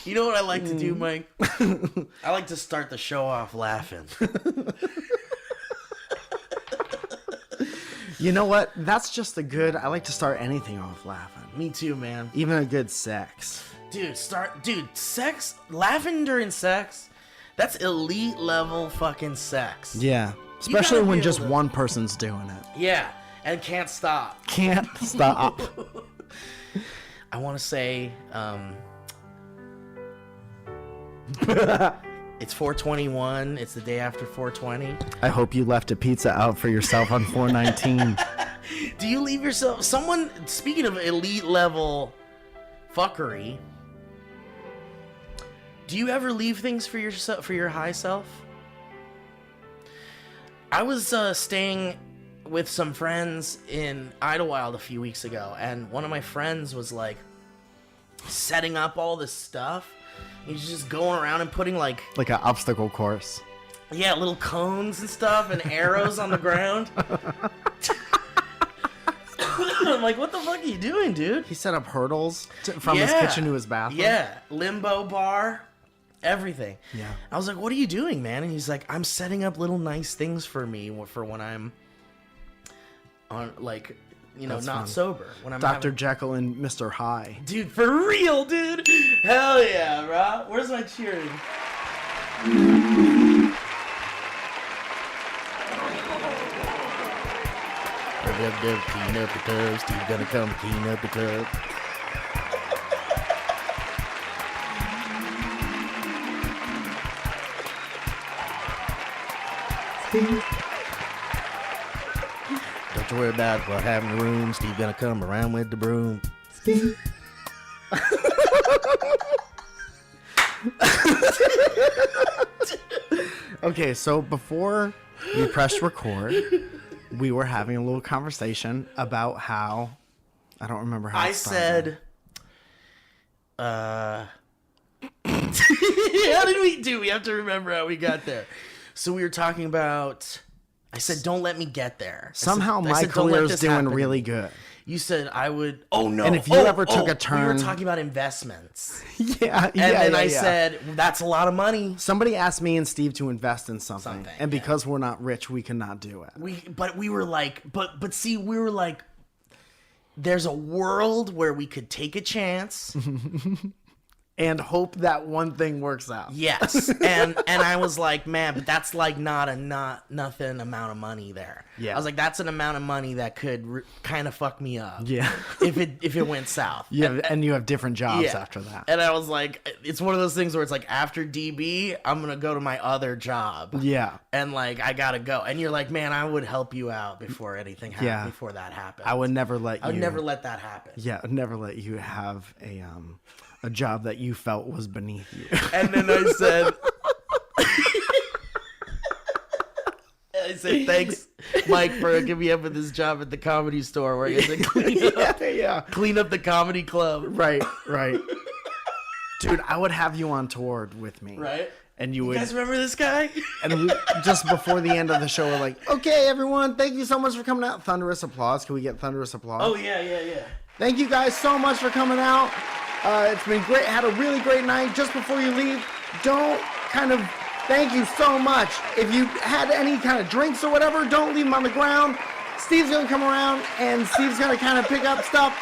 You know what I like to do, Mike? I like to start the show off laughing. You know what? That's just I like to start anything off laughing. Me too, man. Even a good sex. Dude, sex, laughing during sex, that's elite level fucking sex. Yeah. Especially when just one person's doing it. Yeah, and can't stop. Can't stop. I want to say, it's 4/21. It's the day after 4/20. I hope you left a pizza out for yourself on 4/19. Do you leave yourself... Speaking of elite level fuckery, do you ever leave things for yourself, for your high self? I was staying with some friends in Idlewild a few weeks ago, and one of my friends was like setting up all this stuff. He's just going around and putting like an obstacle course. Yeah, little cones and stuff and arrows on the ground. I'm like, what the fuck are you doing, dude? He set up hurdles from his kitchen to his bathroom. Yeah, limbo bar, everything. Yeah. I was like, what are you doing, man? And he's like, I'm setting up little nice things for me for when I'm on, like, you know, not sober. When I'm Dr. Jekyll and Mr. Hyde. Dude, for real, dude. Hell yeah, bro. Where's my cheering? Clean up the tub. Steve gonna come clean up the tub. Don't you worry about what having the room. Steve gonna come around with the broom. Okay, so before we pressed record, we were having a little conversation about how... I don't remember how I said... how did we do? We have to remember how we got there. So we were talking about... I said, don't let me get there. Somehow my career's doing really good. You said I would... Oh, no. And if you ever took a turn... We were talking about investments. And then I said, that's a lot of money. Somebody asked me and Steve to invest in something. And because we're not rich, we cannot do it. We were like... But see, we were like... There's a world where we could take a chance... and hope that one thing works out. Yes. And I was like, man, but that's like nothing amount of money there. Yeah. I was like, that's an amount of money that could kind of fuck me up. Yeah. if it went south. Yeah, and you have different jobs after that. And I was like, it's one of those things where it's like, after DB, I'm going to go to my other job. Yeah. And like, I got to go. And you're like, man, I would help you out before anything happened. Yeah. Before that happened. I would never let that happen. Yeah, I'd never let you have a job that you felt was beneath you. And then I said, thanks, Mike, for hooking me up with this job at the Comedy Store where you had to clean up the comedy club. Right. Dude, I would have you on tour with me. Right. And you guys remember this guy? And just before the end of the show, we're like, okay, everyone, thank you so much for coming out. Thunderous applause. Can we get thunderous applause? Oh, yeah. Thank you guys so much for coming out. It's been great. Had a really great night. Just before you leave, thank you so much. If you had any kind of drinks or whatever, don't leave them on the ground. Steve's going to come around, and Steve's going to kind of pick up stuff.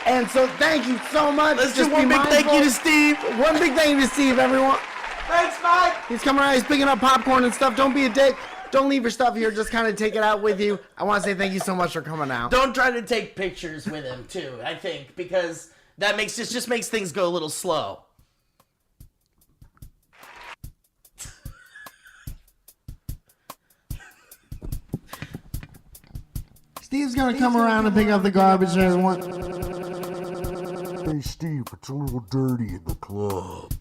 And so thank you so much. Let's just do one big thank you to Steve. One big thank you to Steve, everyone. Thanks, Mike. He's coming around. He's picking up popcorn and stuff. Don't be a dick. Don't leave your stuff here. Just kind of take it out with you. I want to say thank you so much for coming out. Don't try to take pictures with him, too, I think, because... That just makes things go a little slow. Steve's gonna come around and pick up the garbage, everyone. Hey, Steve, it's a little dirty in the club.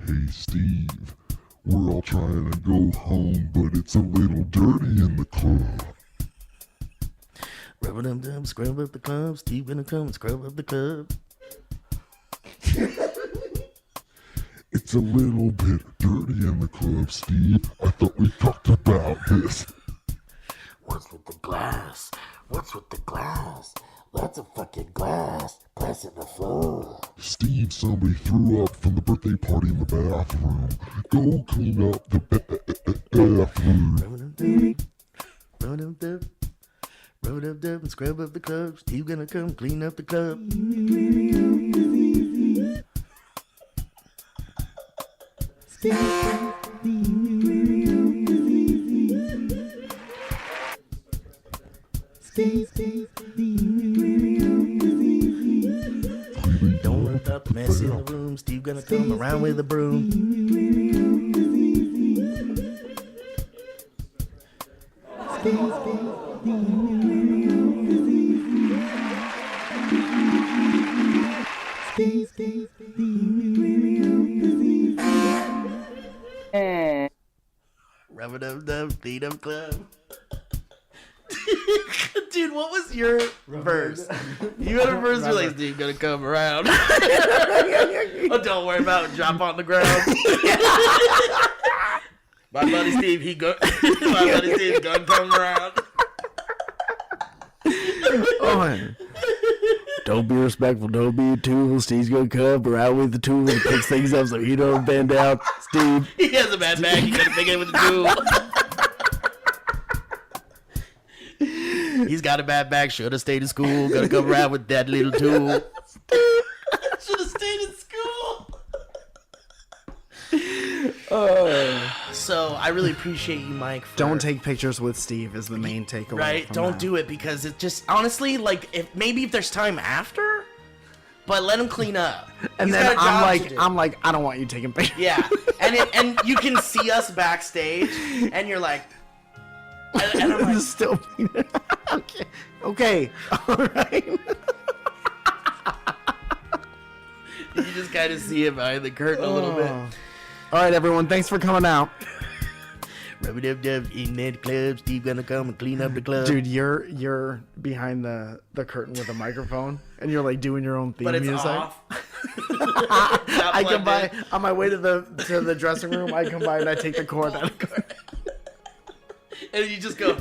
Hey, Steve, we're all trying to go home, but it's a little dirty in the club. Rub-a-dum-dum, scrub up the club. Steve gonna come and scrub up the club. It's a little bit dirty in the club, Steve. I thought we talked about this. What's with the glass? What's with the glass? That's a fucking glass. Glass in the floor. Steve, somebody threw up from the birthday party in the bathroom. Go clean up the bathroom. Roll up, and scrub up the club. Steve gonna come clean up the club. Don't run up the mess in the room. Steve gonna come around with a broom. Rub-a-dub-dub, clean up club. Dude, what was your verse? You had a verse where like, Steve gonna come around. Oh, don't worry about it. Drop on the ground. My buddy Steve, my buddy Steve gonna come around. Oh, don't be respectful. Don't be a tool. Steve's gonna come around with the tool and picks things up so he don't bend down. Steve. He has a bad bag. He gotta pick it with the tool. He's got a bad bag. Should have stayed in school. Gonna come around with that little tool. Should have stayed in school. So I really appreciate you, Mike. Don't take pictures with Steve is the main takeaway. Right? Don't do it because it just honestly, like, if there's time after, but let him clean up. And He's then got a job to do. I'm like, I don't want you taking pictures. Yeah, and you can see us backstage, and you're like, and I'm like, Still. Okay. All right. you just kind of see it behind the curtain a little bit. All right, everyone. Thanks for coming out. Rub-a-dub-dub in that club. Steve gonna come and clean up the club. Dude, you're behind the curtain with a microphone, and you're like doing your own theme But it's music. off. I come by on my way to the dressing room. I come by and I take the cord out. And you just go.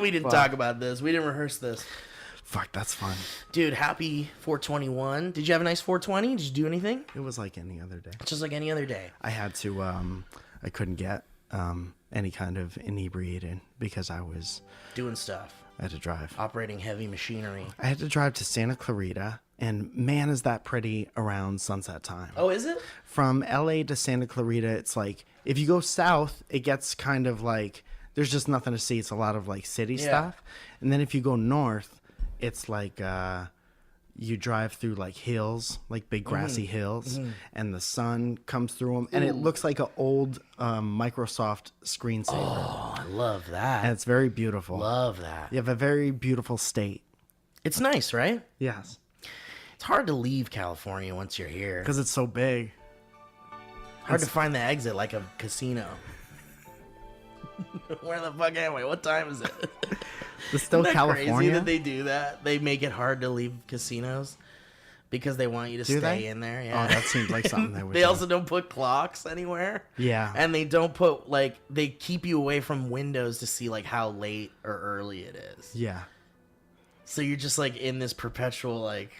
We didn't talk about this. We didn't rehearse this. Fuck, that's fun. Dude, happy 421. Did you have a nice 420? Did you do anything? It was like any other day. Just like any other day. I had to. I couldn't get any kind of inebriated because I Doing stuff. had to drive. Operating heavy machinery. I had to drive to Santa Clarita, and man, is that pretty around sunset time. Oh, is it? From LA to Santa Clarita, it's like if you go south, it gets kind of like there's just nothing to see. It's a lot of like city stuff. And then if you go north, it's like you drive through like hills, like big grassy hills, and the sun comes through them, and it looks like an old Microsoft screensaver. Oh, I love that. And it's very beautiful. Love that. You have a very beautiful state. It's nice, right? Yes. It's hard to leave California once you're here. Because it's so big. Hard to find the exit like a casino. Where the fuck am I? What time is it? It's still Isn't that California. crazy that they do that? They make it hard to leave casinos because they want you to Do stay they? in there. Yeah. Oh, that seems like something they would They do. also don't put clocks anywhere. Yeah. And they don't put like they keep you away from windows to see like how late or early it is. Yeah. So you're just like in this perpetual like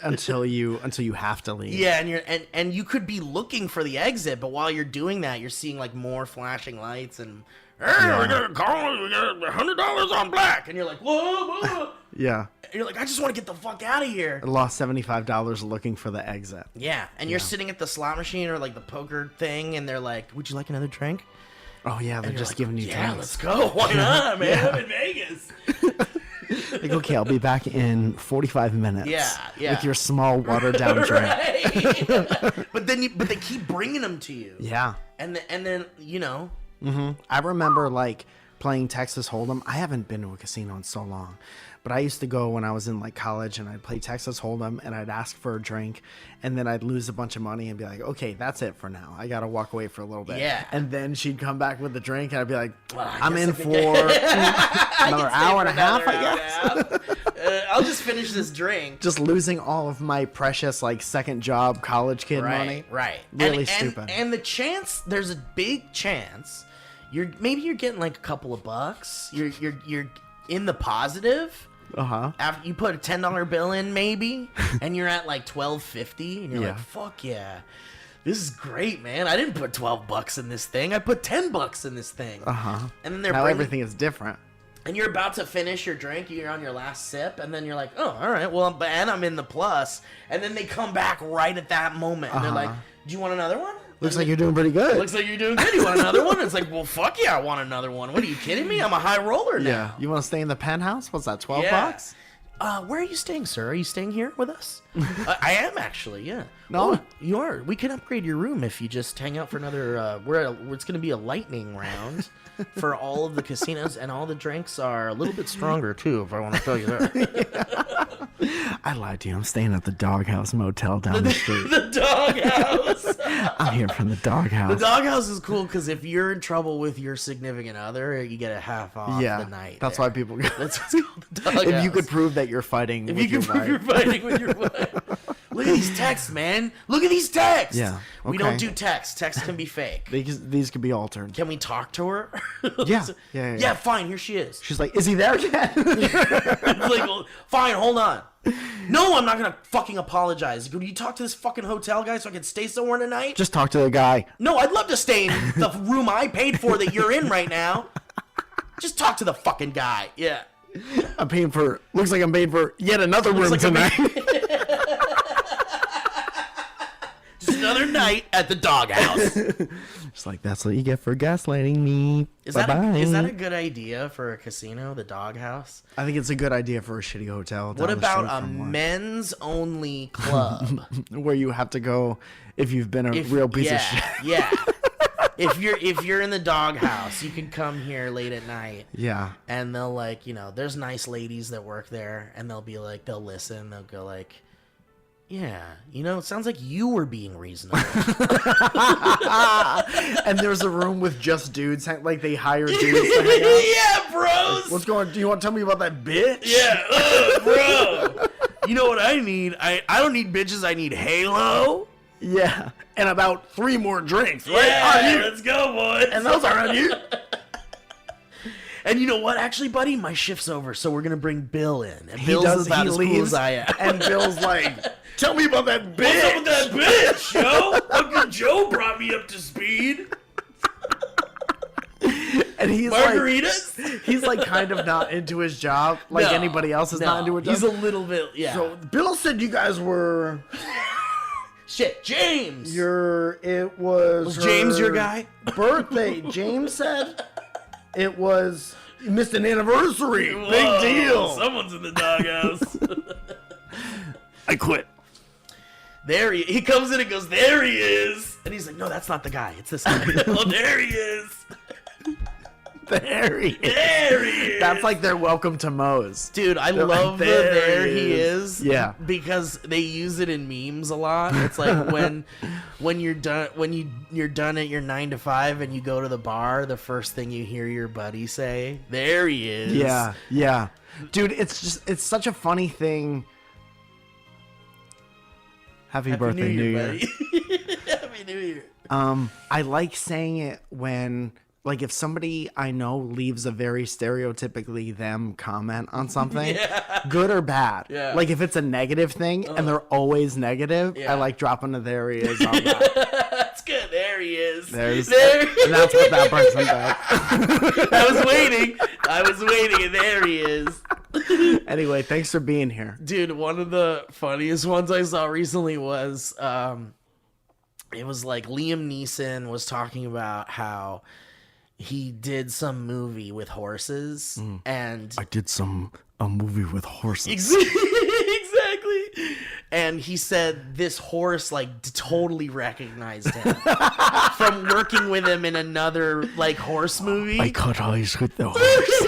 until you have to leave. yeah, and you're and you could be looking for the exit, but while you're doing that, you're seeing like more flashing lights and hey, we got $100 on black, and you're like, whoa. Yeah. And you're like, I just want to get the fuck out of here. I lost $75 looking for the exit. Yeah, and you're sitting at the slot machine or like the poker thing, and they're like, would you like another drink? Oh yeah, they're And you're just like, giving you yeah, drinks. let's go. Why not, man? I'm in Vegas. Like, okay, I'll be back in 45 minutes. Yeah. With your small watered down drink. Right. but they keep bringing them to you. Yeah. And then you know. I remember like playing Texas Hold'em. I haven't been to a casino in so long, but I used to go when I was in like college, and I'd play Texas Hold'em, and I'd ask for a drink, and then I'd lose a bunch of money and be like, okay, that's it for now. I gotta walk away for a little bit. Yeah. And then she'd come back with the drink, and I'd be like, Well, I I'm guess in I could for another hour and a half, I guess. I'll I'll just finish this drink. Just losing all of my precious like second job college kid money. Right. Really stupid. And the chance, there's a big chance, you're getting like a couple of bucks. You're in the positive. After you put a $10 bill in, maybe, and you're at like $12.50, and you're like, fuck yeah. This is great, man. I didn't put $12 in this thing. I put $10 in this thing. And then they're Now everything is different. And you're about to finish your drink. You're on your last sip, and then you're like, "Oh, all right. Well, and I'm in the plus." And then they come back right at that moment, and they're like, "Do you want another one?" Looks like you're doing pretty good. Looks like you're doing good. You want another one? It's like, well, fuck yeah, I want another one. What are you kidding me? I'm a high roller now. Yeah. You want to stay in the penthouse? What's that? $12? Where are you staying, sir? Are you staying here with us? I am actually, yeah. No. Oh, you are. We can upgrade your room if you just hang out for another. It's going to be a lightning round for all of the casinos, and all the drinks are a little bit stronger too. If I want to tell you that. I lied to you. I'm staying at the Doghouse Motel down the street. The doghouse. I'm here from the Doghouse. The doghouse is cool because if you're in trouble with your significant other, you get a half off the night. That's there. why people go. That's what's called the doghouse. If you could prove that you're fighting If with you your can prove wife. you're fighting with your wife. Look at these texts, man. Look at these texts. Yeah, We okay. don't do texts. Texts can be fake. These could be altered. Can we talk to her? Yeah. Fine, here she is. She's like, is he there yet? It's like, well, fine, hold on. No, I'm not gonna fucking apologize. Can you talk to this fucking hotel guy so I can stay somewhere tonight? Just talk to the guy. No, I'd love to stay in the room I paid for that you're in right now. Just talk to the fucking guy. Yeah. Looks like I'm paying for yet another room like tonight. Just another night at the doghouse. It's like, that's what you get for gaslighting me. Is Bye-bye. that a good idea for a casino, the doghouse? I think it's a good idea for a shitty hotel. What down the about street a from one. men's only club? Where you have to go if you've been a real piece of shit. Yeah. If you're in the doghouse, you can come here late at night. Yeah. And they'll like, there's nice ladies that work there, and they'll be like, they'll listen, they'll go like, yeah, it sounds like you were being reasonable. And there's a room with just dudes, like they hire dudes to hang out. Yeah, bros. What's going on? Do you want to tell me about that bitch? Yeah, bro. You know what I need? I don't need bitches, I need Halo. Yeah. And about 3 more drinks, right? Yeah, let's go, boys. And those are on you. And you know what? Actually, buddy, my shift's over, so we're gonna bring Bill in. And Bill's about as cool as I am. And Bill's like, tell me about that bitch. What's up with that bitch, yo? Uncle Joe brought me up to speed. And he's Margaritas? like, he's like kind of not into his job, like No, anybody else is not into a job. He's a little bit, yeah. So Bill said you guys were. Shit, James. It was James her your guy? Birthday. James said it was. You missed an anniversary. Whoa, Big deal. Someone's in the doghouse. I quit. There he comes in and goes, there he is. And he's like, no, that's not the guy. It's this guy. Oh, there he is. There he is. There he is. That's like their welcome to Moe's. Dude, I They're love like, the there he is. Yeah. Because they use it in memes a lot. It's like when you're done you're done at your 9 to 5 and you go to the bar, the first thing you hear your buddy say, there he is. Yeah, yeah. Dude, it's such a funny thing. Happy birthday, New Year. buddy. Happy New Year. I like saying it when, like, if somebody I know leaves a very stereotypically them comment on something, good or bad. Yeah. Like, if it's a negative thing and they're always negative, Yeah. I like dropping a there he is on that. That's good. There he is. There. And That's what that person does. I was waiting, and there he is. Anyway, thanks for being here. Dude, one of the funniest ones I saw recently was, it was like Liam Neeson was talking about how he did some movie with horses, and I did a movie with horses. exactly. And he said this horse like totally recognized him from working with him in another like horse movie. I cut eyes with the horse.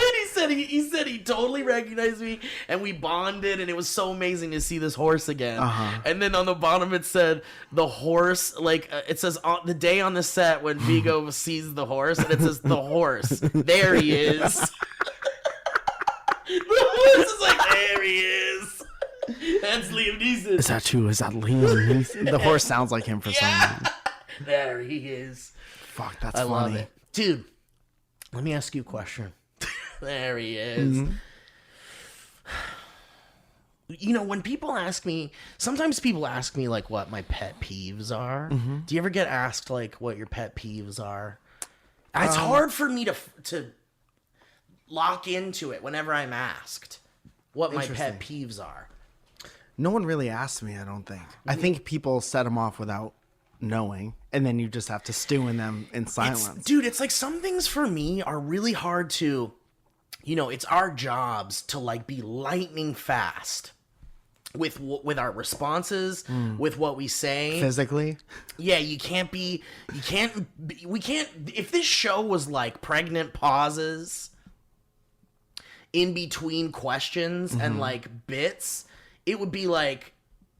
he said he totally recognized me, and we bonded, and it was so amazing to see this horse again. And then on the bottom it said the horse, like it says on the day on the set when Vigo sees the horse, and it says the horse. There he is. The It's like, there he is. That's Liam Neeson. Is that you? Is that Liam Neeson? The horse sounds like him for some reason. There he is. Fuck, that's I funny. love it. Dude, let me ask you a question. There he is. Mm-hmm. You know, when people ask me, sometimes people ask me, like, what my pet peeves are. Mm-hmm. Do you ever get asked, like, what your pet peeves are? It's hard for me to lock into it whenever I'm asked what my pet peeves are. No one really asked me, I don't think. I think people set them off without knowing, and then you just have to stew in them in silence. Dude, it's like some things for me are really hard to, you know, it's our jobs to, like, be lightning fast with our responses, with what we say. Physically? Yeah, we can't, if this show was like pregnant pauses in between questions and like bits, it would be like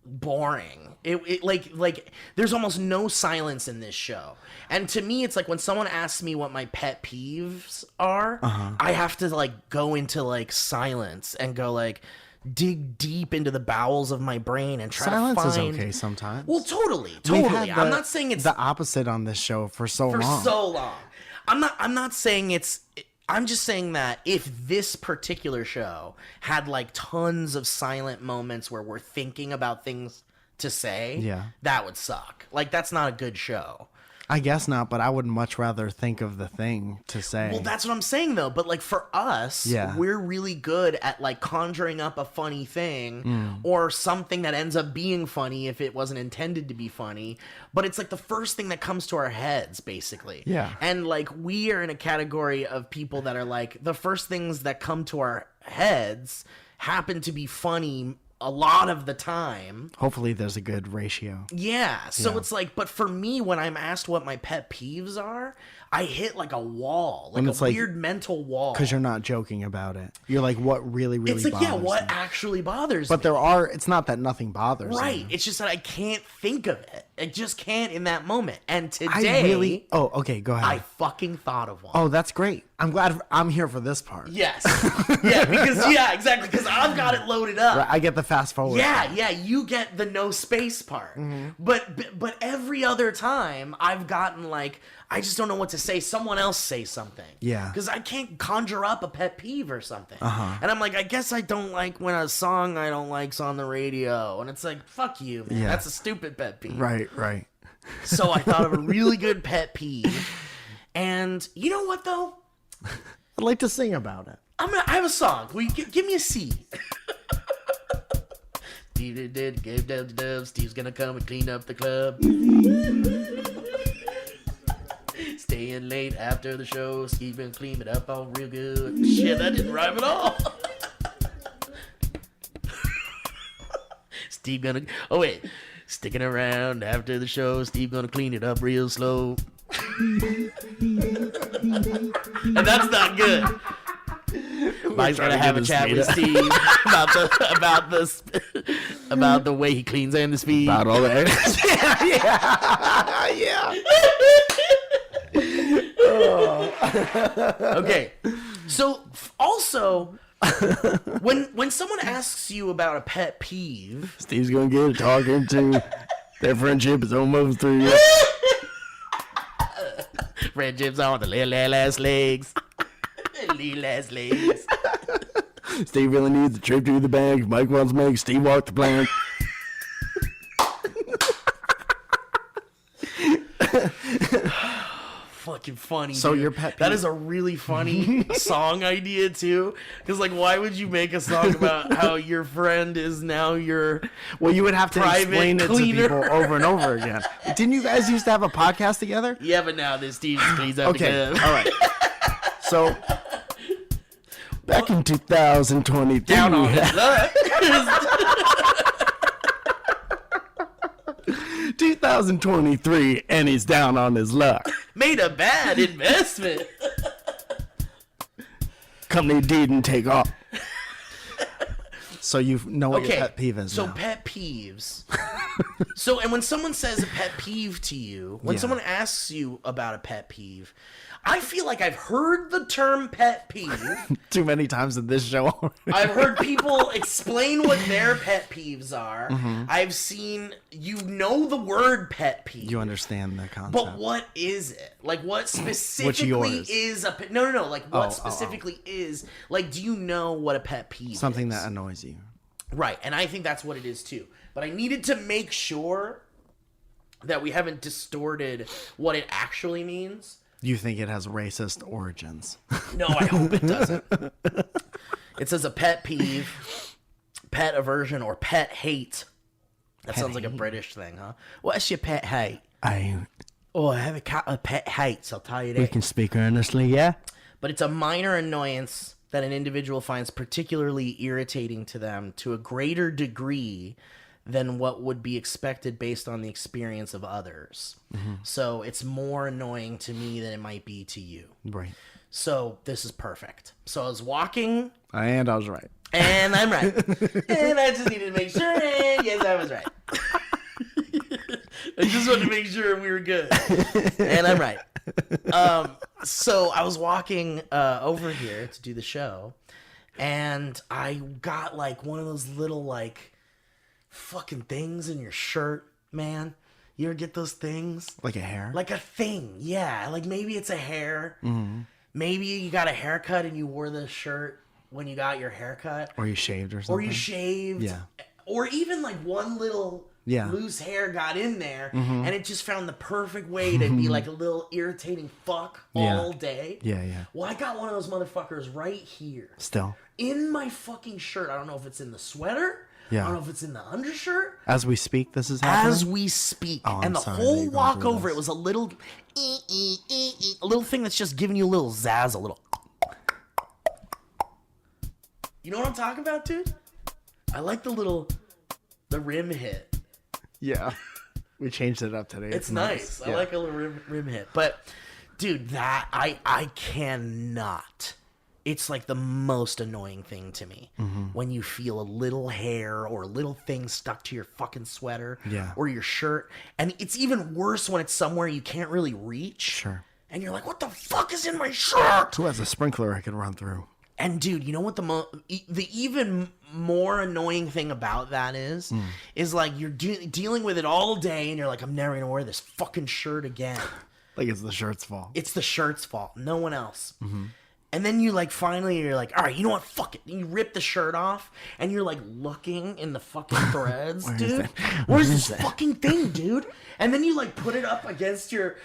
boring. It like there's almost no silence in this show. And to me, it's like when someone asks me what my pet peeves are, I have to like go into like silence and go like dig deep into the bowels of my brain and try Silence to find. is okay sometimes. Well, totally. We've had I'm not saying it's the opposite on this show for so long. so long. I'm not saying it's. I'm just saying that if this particular show had like tons of silent moments where we're thinking about things to say, Yeah. that would suck. Like, that's not a good show. I guess not, but I would much rather think of the thing to say. Well, that's what I'm saying, though. But, like, for us, Yeah. we're really good at, like, conjuring up a funny thing or something that ends up being funny if it wasn't intended to be funny. But it's, like, the first thing that comes to our heads, basically. Yeah. And, like, we are in a category of people that are, like, the first things that come to our heads happen to be funny a lot of the time. Hopefully there's a good ratio. Yeah. So it's like, but for me, when I'm asked what my pet peeves are, I hit like a wall, like it's a like- weird mental wall. Because you're not joking about it. You're like, what really It's like, bothers yeah, what me? actually bothers But me? there are, it's not that nothing bothers Right. me. It's just that I can't think of it. I just can't in that moment. And today, I really, oh, okay, go ahead. I fucking thought of one. Oh, that's great. I'm glad I'm here for this part. Yes. Yeah, because, yeah, exactly. Because I've got it loaded up. Right, I get the fast forward. Yeah, you get the no space part. But every other time I've gotten like, I just don't know what to say. Someone else say something. Yeah. Because I can't conjure up a pet peeve or something. And I'm like, I guess I don't like when a song I don't like's on the radio. And it's like, fuck you, man. Yeah. That's a stupid pet peeve. Right. So I thought of a really good pet peeve. And you know what, though? I'd like to sing about it. I have a song. Will you give me a C? Steve did gave down the dub. Steve's gonna come and clean up the club. Staying late after the show. Steve gonna clean it up all real good. Shit, that didn't rhyme at all. Steve gonna. Oh wait, sticking around after the show. Steve gonna clean it up real slow. And that's not good. Mike's gonna have a chat with Steve about the way he cleans and the speed. About all that. yeah. Okay, so also when someone asks you about a pet peeve, Steve's gonna get talking to. Their friendship is almost through. friendships on the little ass legs, little ass legs. Steve really needs a trip to the bank. Mike wants to make Steve walk the plank. Fucking funny. So dude. your pet That peeve- is a really funny song idea too. Because like, why would you make a song about how your friend is now your? Well, you would have to Private explain it cleaner. to people over and over again. Didn't you guys used to have a podcast together? Yeah, but now this Steve cleans up Okay, the club. all right. So, back in 2023, Down on his luck. 2023, and he's down on his luck. Made a bad investment. Company didn't take off. So you know what your Okay, pet peeve is so now. pet peeves. So, and when someone says a pet peeve to you, when Yeah. someone asks you about a pet peeve, I feel like I've heard the term pet peeve. Too many times in this show already. I've heard people explain what their pet peeves are. Mm-hmm. I've seen, the word pet peeve. You understand the concept. But what is it? Like, what specifically yours? is a pet? No. Like, what specifically is, like, do you know what a pet peeve Something is? that annoys you. Right, and I think that's what it is too. But I needed to make sure that we haven't distorted what it actually means. You think it has racist origins. No, I hope it doesn't. It says a pet peeve, pet aversion, or pet hate. That sounds like a British thing, huh? What's your pet hate? I Oh, I have a cat of pet hates, I'll tell you that. We can speak earnestly, yeah? But it's a minor annoyance that an individual finds particularly irritating to them to a greater degree than what would be expected based on the experience of others. So it's more annoying to me than it might be to you. Right. So this is perfect. So I was walking, And I was right. and I'm right. And I just needed to make sure, and yes, I was right. I just wanted to make sure we were good. And I'm right. So I was walking over here to do the show, and I got like one of those little like fucking things in your shirt, man. You ever get those things? Like a hair? Like a thing, yeah. Like maybe it's a hair. Maybe you got a haircut and you wore the shirt when you got your haircut. Or you shaved or something? Or you shaved. Yeah. Or even like one little loose hair got in there and it just found the perfect way to be like a little irritating fuck all day. Yeah, yeah. Well, I got one of those motherfuckers right here. Still. In my fucking shirt. I don't know if it's in the sweater. Yeah. I don't know if it's in the undershirt. As we speak, this is happening? As we speak. Oh, I'm and the sorry that whole you're going walk through over, this. it was a little a little thing that's just giving you a little zazz, a little. You know what I'm talking about, dude? I like the rim hit. Yeah. We changed it up today. It's nice. I Yeah. like a little rim hit. But, dude, that, I cannot. It's like the most annoying thing to me when you feel a little hair or a little thing stuck to your fucking sweater or your shirt. And it's even worse when it's somewhere you can't really reach. Sure. And you're like, what the fuck is in my shirt? Who has a sprinkler I can run through? And dude, you know what the even more annoying thing about that is like you're dealing with it all day and you're like, I'm never gonna wear this fucking shirt again. Like it's the shirt's fault. It's the shirt's fault, no one else. And then you like finally you're like, all right, you know what? Fuck it. And you rip the shirt off and you're like looking in the fucking threads, dude. Where's this fucking thing, dude? And then you like put it up against your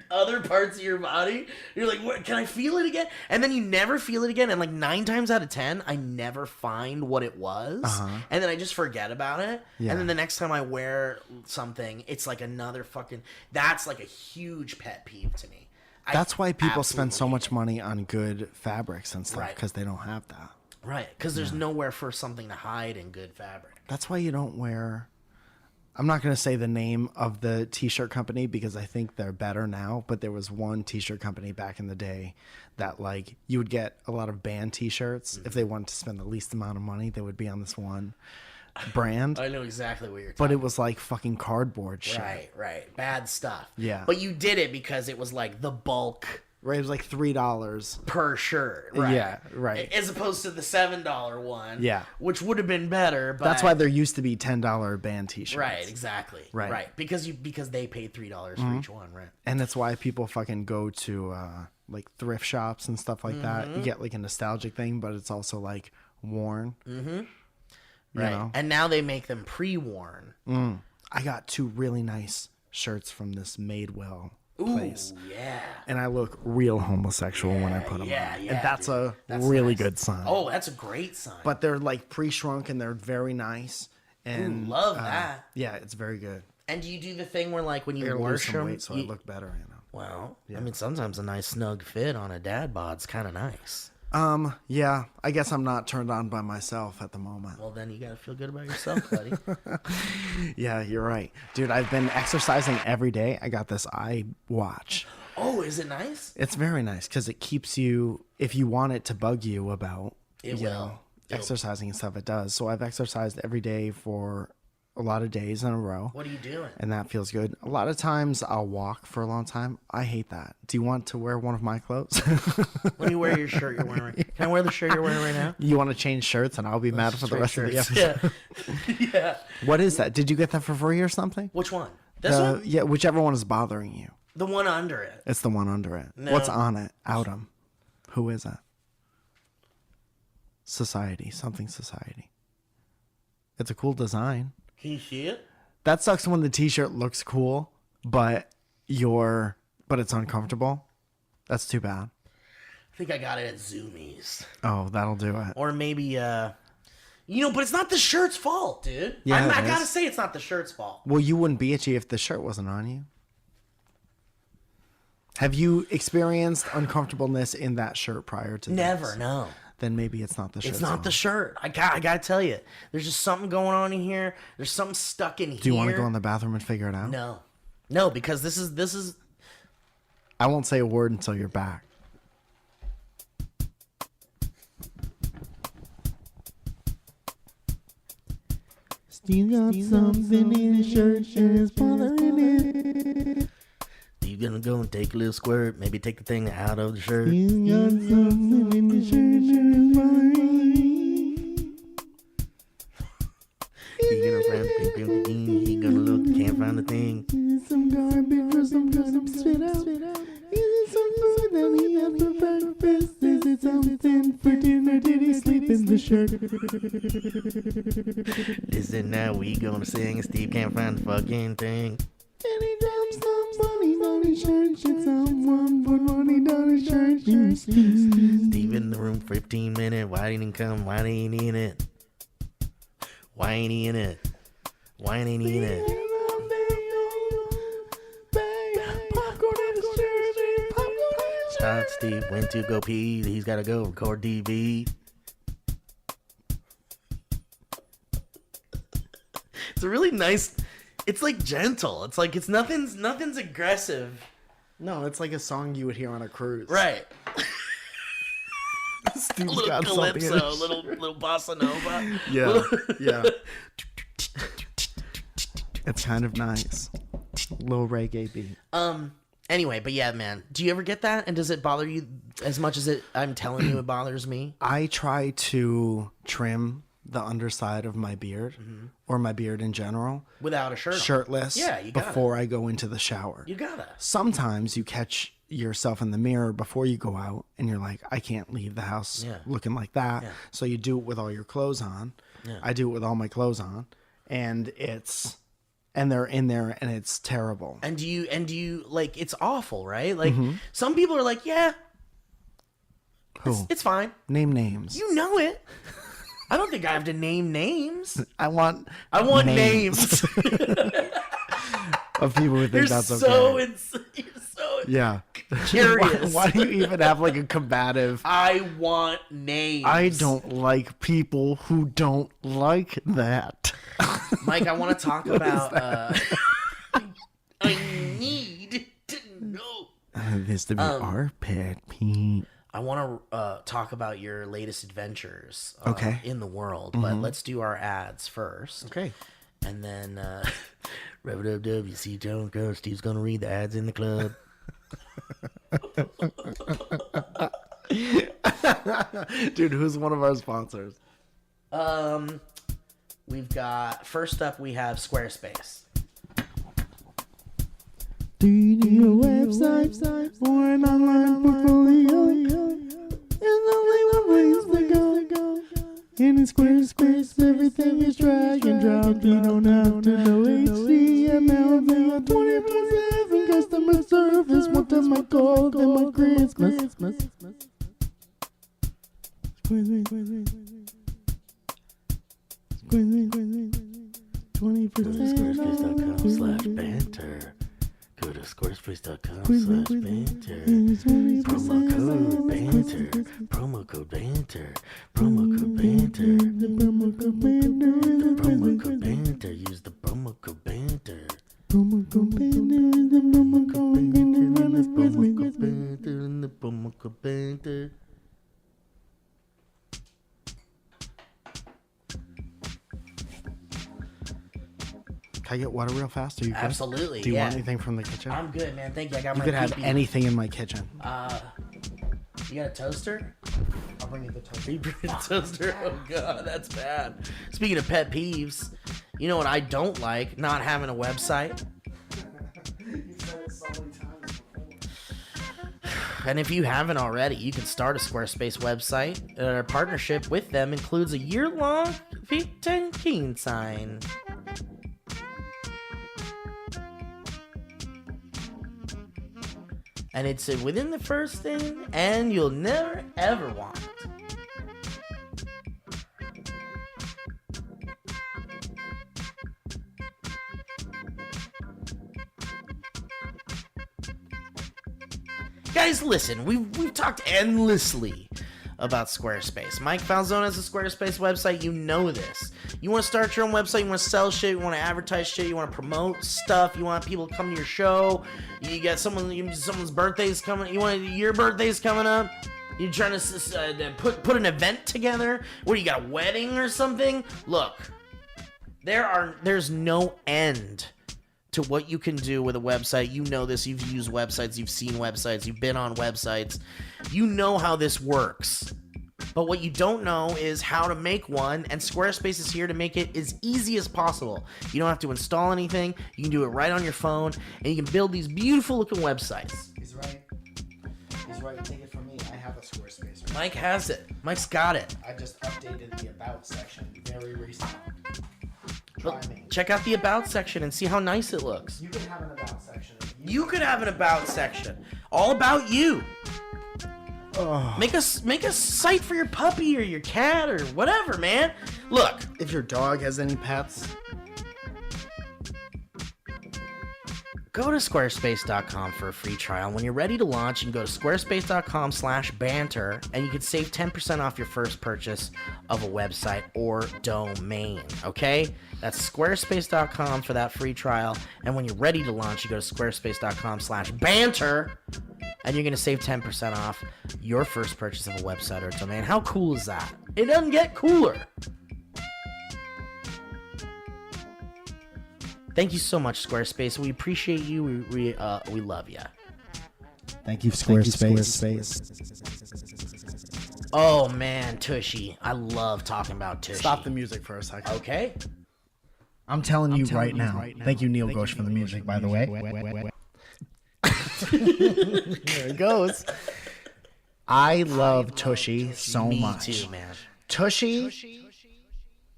other parts of your body. You're like, what, can I feel it again? And then you never feel it again. And like 9 times out of 10, I never find what it was. And then I just forget about it. Yeah. And then the next time I wear something, it's like another fucking, that's like a huge pet peeve to me. That's why people spend so absolutely much money on good fabrics and stuff, Right. because they don't have that. Right, because there's nowhere for something to hide in good fabric. That's why you don't wear... I'm not going to say the name of the t-shirt company because I think they're better now, but there was one t-shirt company back in the day that like you would get a lot of band t-shirts. If they wanted to spend the least amount of money, they would be on this one brand. I know exactly what you're talking But it was like fucking cardboard shit. Right. Bad stuff. Yeah. But you did it because it was like the bulk Right, it was like $3. per shirt. Right. Yeah, right. As opposed to the $7 one. Yeah. Which would have been better, but That's why there used to be $10 band t-shirts. right, exactly. Right. Because they paid $3 for each one, right? And that's why people fucking go to like thrift shops and stuff like that. Mm-hmm. You get like a nostalgic thing, but it's also like worn. Right. know? And now they make them pre-worn. I got 2 really nice shirts from this Madewell place. Ooh, yeah. And I look real homosexual when I put them yeah, on. yeah, And that's dude. a That's really nice. good sign. Oh, that's a great sign. But they're like pre-shrunk and they're very nice. And love that. Yeah, it's very good. And do you do the thing where, like, when I you gotta lose wash some them, weight so I look better, you know. well, I mean, sometimes a nice snug fit on a dad bod's kind of nice. Yeah, I guess I'm not turned on by myself at the moment. Well, then you gotta feel good about yourself, buddy. Yeah, you're right. Dude, I've been exercising every day. I got this iWatch. Oh, is it nice? It's very nice because it keeps you, if you want it to bug you about It you will. know, exercising and stuff, it does. So I've exercised every day for a lot of days in a row. What are you doing? And that feels good. A lot of times I'll walk for a long time. I hate that. Do you want to wear one of my clothes? Let me wear your shirt you're wearing. Can I wear the shirt you're wearing right now? You want to change shirts and I'll be mad for the rest of the episode. Yeah. Yeah. What is that? Did you get that for free or something? Which one? This one? Yeah, whichever one is bothering you. The one under it. It's the one under it. No. What's on it? Outum. Who is it? Society. Something Society. It's a cool design. Can you see it? That sucks when the t-shirt looks cool, but it's uncomfortable. That's too bad. I think I got it at Zoomies. Oh, that'll do it. Or maybe, but it's not the shirt's fault, dude. Yeah, I it gotta is. say it's not the shirt's fault. Well, you wouldn't be itchy if the shirt wasn't on you. Have you experienced uncomfortableness in that shirt prior to Never, this? no. Then maybe it's not the shirt. It's not the shirt. I gotta tell you. There's just something going on in here. There's something stuck in here. Do you want to go in the bathroom and figure it out? No, because this is. I won't say a word until you're back. Steve got something in his shirt and it's bothering it. You gonna go and take a little squirt? Maybe take the thing out of the shirt. He's got something in his shirt and it's bothering it. He gonna look, can't find the thing. Is some garbage or some kind of spit out? Is it some food that he had for breakfast? Is it something for dinner? Did he sleep in the shirt? Listen now, we gonna sing and Steve can't find the fucking thing. And he dropped some money on his shirt. Should someone put money down his shirt? Steve in the room for 15 minutes. Why didn't he come? Why ain't he in it? Why ain't he in it? Why ain't he in it? Stop, Steve went to go pee. He's gotta go record DV. It's a really nice. It's like gentle. It's like it's nothing's aggressive. No, it's like a song you would hear on a cruise. Right. Steve's Little got something in calypso, his little bossa nova. Yeah, yeah. It's kind of nice. Little reggae beat. Anyway, but yeah, man. Do you ever get that? And does it bother you as much as I'm telling you it bothers me? I try to trim the underside of my beard, or my beard in general, Without a shirt on. shirtless. Yeah, you gotta. before I go into the shower. You gotta. Sometimes you catch yourself in the mirror before you go out, and you're like, I can't leave the house Yeah. looking like that. Yeah. So you do it with all your clothes on. Yeah. I do it with all my clothes on, and they're in there, and it's terrible. And do you like it's awful, right? Like some people are like, yeah, Who? it's fine. Name names. You know it. I don't think I have to name names. I want names. of people who think You're that's okay. You're so Yeah. curious. Why do you even have like a combative? I want names. I don't like people who don't like that. Mike, I want to talk about. I need to know. This to be our pet Pete. I want to talk about your latest adventures Okay. in the world, but let's do our ads first. Okay. And then, you see Jones Girl, Steve's going to read the ads in the club. Dude, who's one of our sponsors? We've got, first up, we have Squarespace. Do you need a website or an online portfolio? There's only one place to go. In Squarespace, everything is drag and drop. You don't have to know HTML. They are 24/7 customer service. What am I called? Am I Christmas? Squarespace.com/banter. Go to squarespace.com/banter. Promo code banter. Promo code banter. Promo code banter. Promo code banter. Use the promo code banter. Promo code banter. The promo code banter. Can I get water real fast? Are you good? Absolutely. Do you yeah. want anything from the kitchen? I'm good, man. Thank you. I got You my could have pee-pee. anything in my kitchen. You got a toaster? I'll bring you the toaster. You bring a toaster? Oh god, that's bad. Speaking of pet peeves, you know what I don't like? Not having a website. You've said it so many times before. And if you haven't already, you can start a Squarespace website. Our partnership with them includes a year-long Keen sign. And it's within the first thing, and you'll never ever want it. Guys, listen, we've talked endlessly about Squarespace. Mike Falzone has a Squarespace website. You know this. You want to start your own website, you want to sell shit, you want to advertise shit, you want to promote stuff, you want people to come to your show, you got someone's birthday's coming, your birthday's coming up, you're trying to put an event together, what, you got a wedding or something? Look, there's no end to what you can do with a website. You know this, you've used websites, you've seen websites, you've been on websites, you know how this works. But what you don't know is how to make one, and Squarespace is here to make it as easy as possible. You don't have to install anything, you can do it right on your phone, and you can build these beautiful looking websites. He's right. He's right. Take it from me. I have a Squarespace. Right? Mike has it. Mike's got it. I just updated the About section very recently. Try me. Check out the About section and see how nice it looks. You can have an About section. You could have an About section. All about you. Make a site for your puppy or your cat or whatever, man. Look, If your dog has any pets, go to squarespace.com for a free trial. When you're ready to launch, you can go to squarespace.com/banter and you can save 10% off your first purchase of a website or domain, okay? That's squarespace.com for that free trial. And when you're ready to launch, you go to squarespace.com/banter and you're going to save 10% off your first purchase of a website or domain. How cool is that? It doesn't get cooler. Thank you so much, Squarespace. We appreciate you. We love you. thank you, Squarespace. Oh man, Tushy. I love talking about Tushy. Stop the music for a second. Okay. I'm telling you right now. Thank you, Neil Ghosh, for the music, by the way. There it goes. I love Tushy so Me much. too, man. Tushy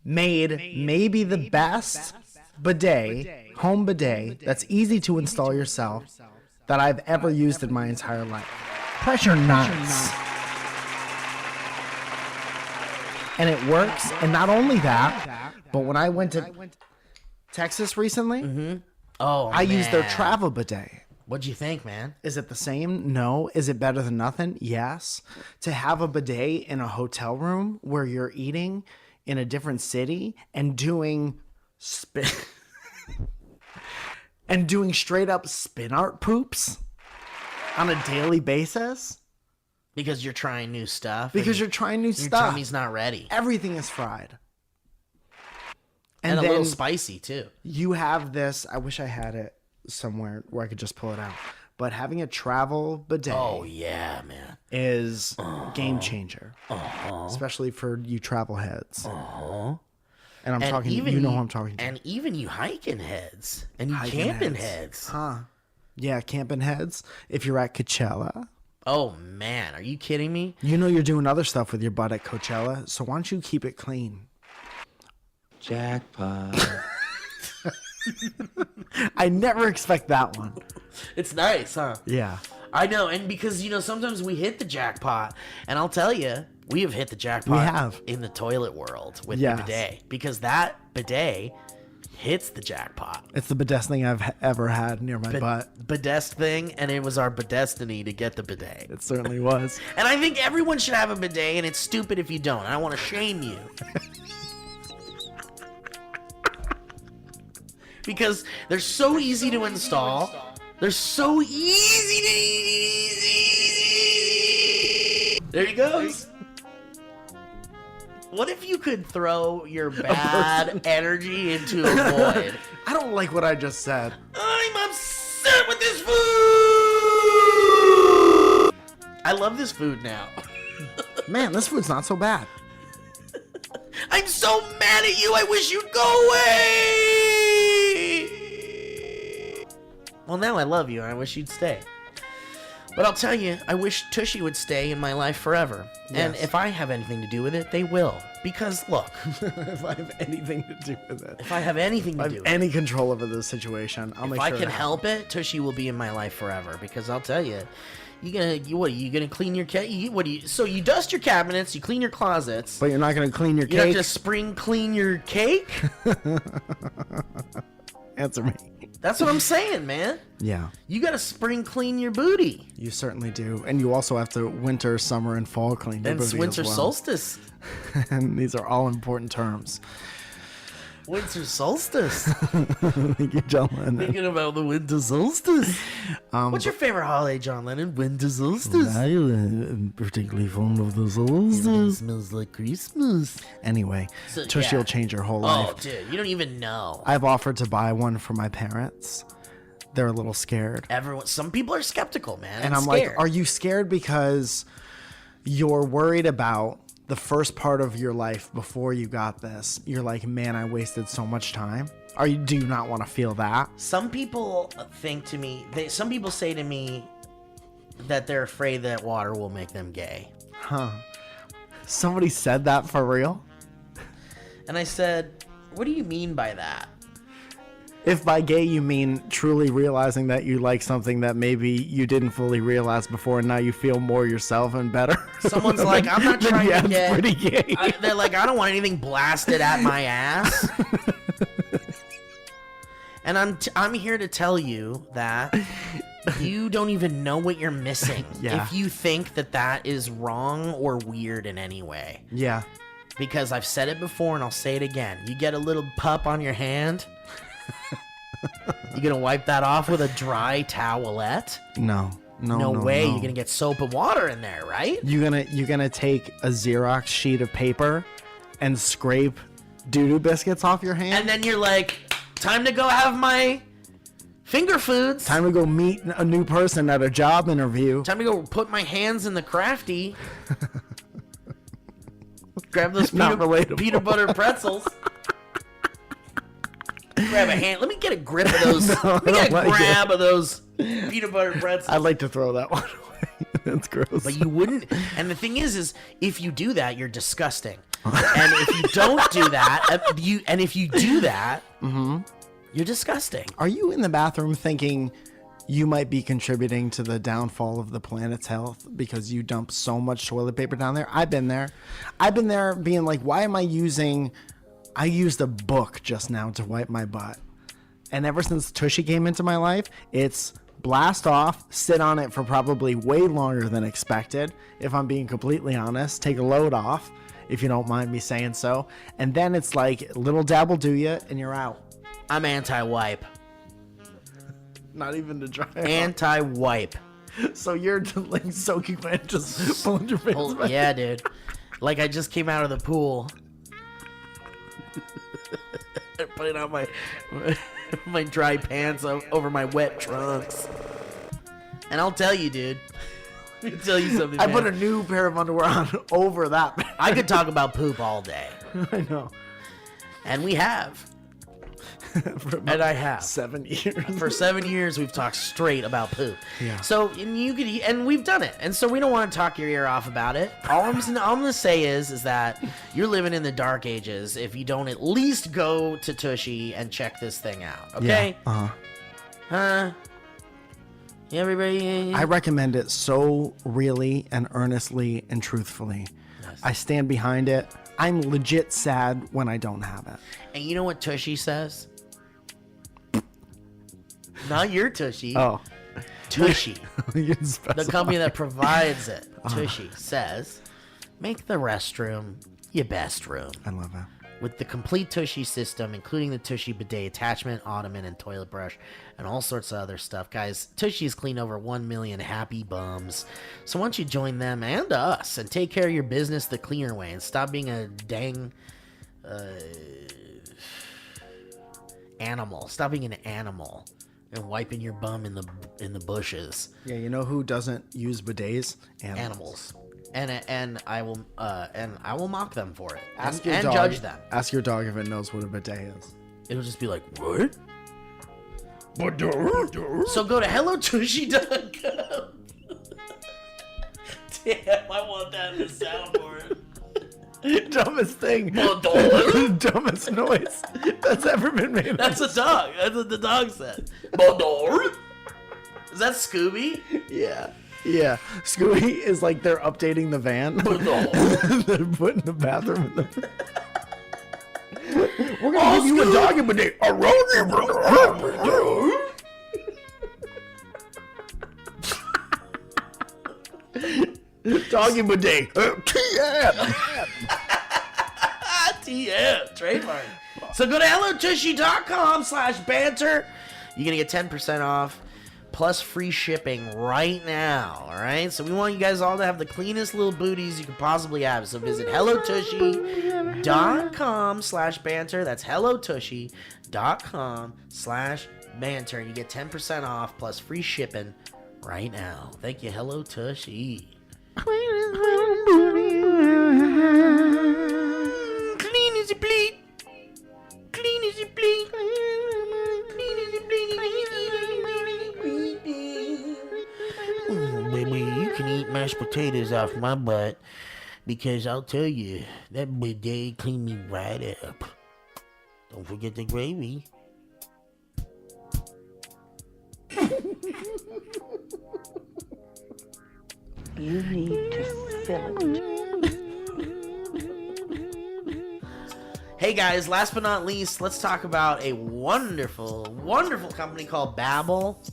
made maybe the best bidet, home bidet, that's easy to install yourself that I've ever used in my entire life. Pressure nuts. And it works. And not only that, but when I went to Texas recently, I used their travel bidet. What'd you think, man? Is it the same? No. Is it better than nothing? Yes. To have a bidet in a hotel room where you're eating in a different city and doing and doing straight up spin art poops on a daily basis Because you're trying new stuff. because and you're trying new your stuff. tummy's not ready. Everything is fried. And a then little spicy, too. you have this. I wish I had it somewhere where I could just pull it out. But having a travel bidet Oh, yeah, man. is game changer, especially for you travel heads. And I'm talking. You know who I'm talking to. And even you hiking heads. And you Hiking camping heads. heads. Yeah, camping heads. If you're at Coachella, Oh, man. Are you kidding me? you know you're doing other stuff with your butt at Coachella. So why don't you keep it clean? Jackpot. I never expect that one. It's nice, huh? Yeah. I know, and because, sometimes we hit the jackpot, and I'll tell you, we have hit the jackpot We have. in the toilet world with Yes. the bidet, because that bidet hits the jackpot. It's the best thing I've ever had near my butt. Bidest thing, and it was our bidestiny to get the bidet. It certainly was. And I think everyone should have a bidet, and it's stupid if you don't. I don't want to shame you. Because they're so easy to install. They're so easy to... There he goes. What if you could throw your bad energy into a void? I don't like what I just said. I'm upset with this food! I love this food now. Man, this food's not so bad. I'm so mad at you, I wish you'd go away! Well, now I love you, and I wish you'd stay. But I'll tell you, I wish Tushy would stay in my life forever. And Yes. if I have anything to do with it, they will. Because, look, If I have anything to do with it. if I have anything If I to do have with it, any control over this situation, I'll make if sure I can it help it, Tushy will be in my life forever. Because I'll tell you, you gonna clean your so you dust your cabinets, you clean your closets. But you're not going to clean your You don't cake? have to spring clean your cake? Answer me. That's what I'm saying, man. Yeah, You gotta spring clean your booty. you certainly do. And you also have to winter, summer, and fall clean your And it's booty winter as well. solstice. And these are all important terms. Winter solstice. Thank you, John Lennon. Thinking about the winter solstice. What's your favorite holiday, John Lennon? Winter solstice. I'm particularly fond of the It solstice. smells like Christmas. Anyway, So, Tushy yeah. will change your whole Oh, life. dude, you don't even know. I've offered to buy one for my parents. They're a little scared. Some people are skeptical, man. And I'm scared. like, are you scared because you're worried about the first part of your life before you got this? You're like, man, I wasted so much time. Do you not want to feel that? Some people think to me, some people say to me that they're afraid that water will make them gay. Somebody said that for real? And I said, what do you mean by that? If by gay you mean truly realizing that you like something that maybe you didn't fully realize before and now you feel more yourself and better. Someone's like, I'm not then trying yeah, to it's get... pretty gay. They're like, I don't want anything blasted at my ass. And I'm here to tell you that you don't even know what you're missing Yeah. if you think that is wrong or weird in any way. Yeah. Because I've said it before and I'll say it again. You get a little pup on your hand. You gonna wipe that off with a dry towelette? No way. no. You're gonna get soap and water in there, right? You're gonna take a Xerox sheet of paper and scrape doo-doo biscuits off your hand? And then you're like, time to go have my finger foods. Time to go meet a new person at a job interview. Time to go put my hands in the crafty. Grab those Not relatable. peanut butter pretzels. Grab a hand. Let me get a grip of those. Let me get a don't like grab of those peanut butter pretzels. I'd like to throw that one away. That's gross. But you wouldn't. And the thing is if you do that, you're disgusting. And if you don't do that, if you do that, you're disgusting. Are you in the bathroom thinking you might be contributing to the downfall of the planet's health because you dump so much toilet paper down there? I've been there. I've been there being like, why am I using... I used a book just now to wipe my butt. And ever since Tushy came into my life, it's blast off, sit on it for probably way longer than expected, if I'm being completely honest. Take a load off, if you don't mind me saying so. And then it's like, little dab will do you, and you're out. I'm anti-wipe. Not even to dry off. Anti-wipe. So you're like soaking wet, just pulling your face back. Yeah, dude. Like I just came out of the pool. Putting on my dry pants over my wet trunks. And I'll tell you, dude. Let me tell you something, I man. put a new pair of underwear on over that. I could talk about poop all day. I know. And we have. For about And I have. 7 years. For 7 years, we've talked straight about poop. Yeah. So, and we've done it. And so we don't want to talk your ear off about it. All I'm going to say is that you're living in the dark ages if you don't at least go to Tushy and check this thing out. Okay? Yeah. Huh? Everybody. I recommend it so really and earnestly and truthfully. Yes. I stand behind it. I'm legit sad when I don't have it. And you know what Tushy says? Not your Tushy. Oh. Tushy. You can specify. The company that provides it, Tushy, says, make the restroom your best room. I love it. with the complete Tushy system, including the Tushy bidet attachment, ottoman, and toilet brush, and all sorts of other stuff. Guys, Tushy's cleaned over 1 million happy bums. So why don't you join them and us and take care of your business the cleaner way and stop being a dang animal. Stop being an animal and wiping your bum in the bushes. Yeah, you know who doesn't use bidets? Animals. And I will mock them for it. Ask and your dog, judge them. Ask your dog if it knows what a bidet is. It'll just be like, what? So go to hellotushy.com. Damn, I want that in the soundboard. Dumbest thing. Dumbest noise that's ever been made. That's a dog. That's what the dog said. Is that Scooby? Yeah. Yeah. Scooby is like they're updating the van. They're putting the bathroom in the... We're gonna give you a doggy bidet. Doggy bidet. TM. Trademark. So go to hellotushy.com/banter. You're going to get 10% off plus free shipping right now. All right. So we want you guys all to have the cleanest little booties you can possibly have. So visit hellotushy.com/banter. That's hellotushy.com/banter. You get 10% off plus free shipping right now. Thank you, Hello Tushy. Clean as you bleed. Clean as you bleed. Clean as you bleed. Ooh, baby, you can eat mashed potatoes off my butt because I'll tell you, that bidet cleaned me right up. Don't forget the gravy. You need to fill it. Hey guys, last but not least, let's talk about a wonderful, wonderful company called Babel.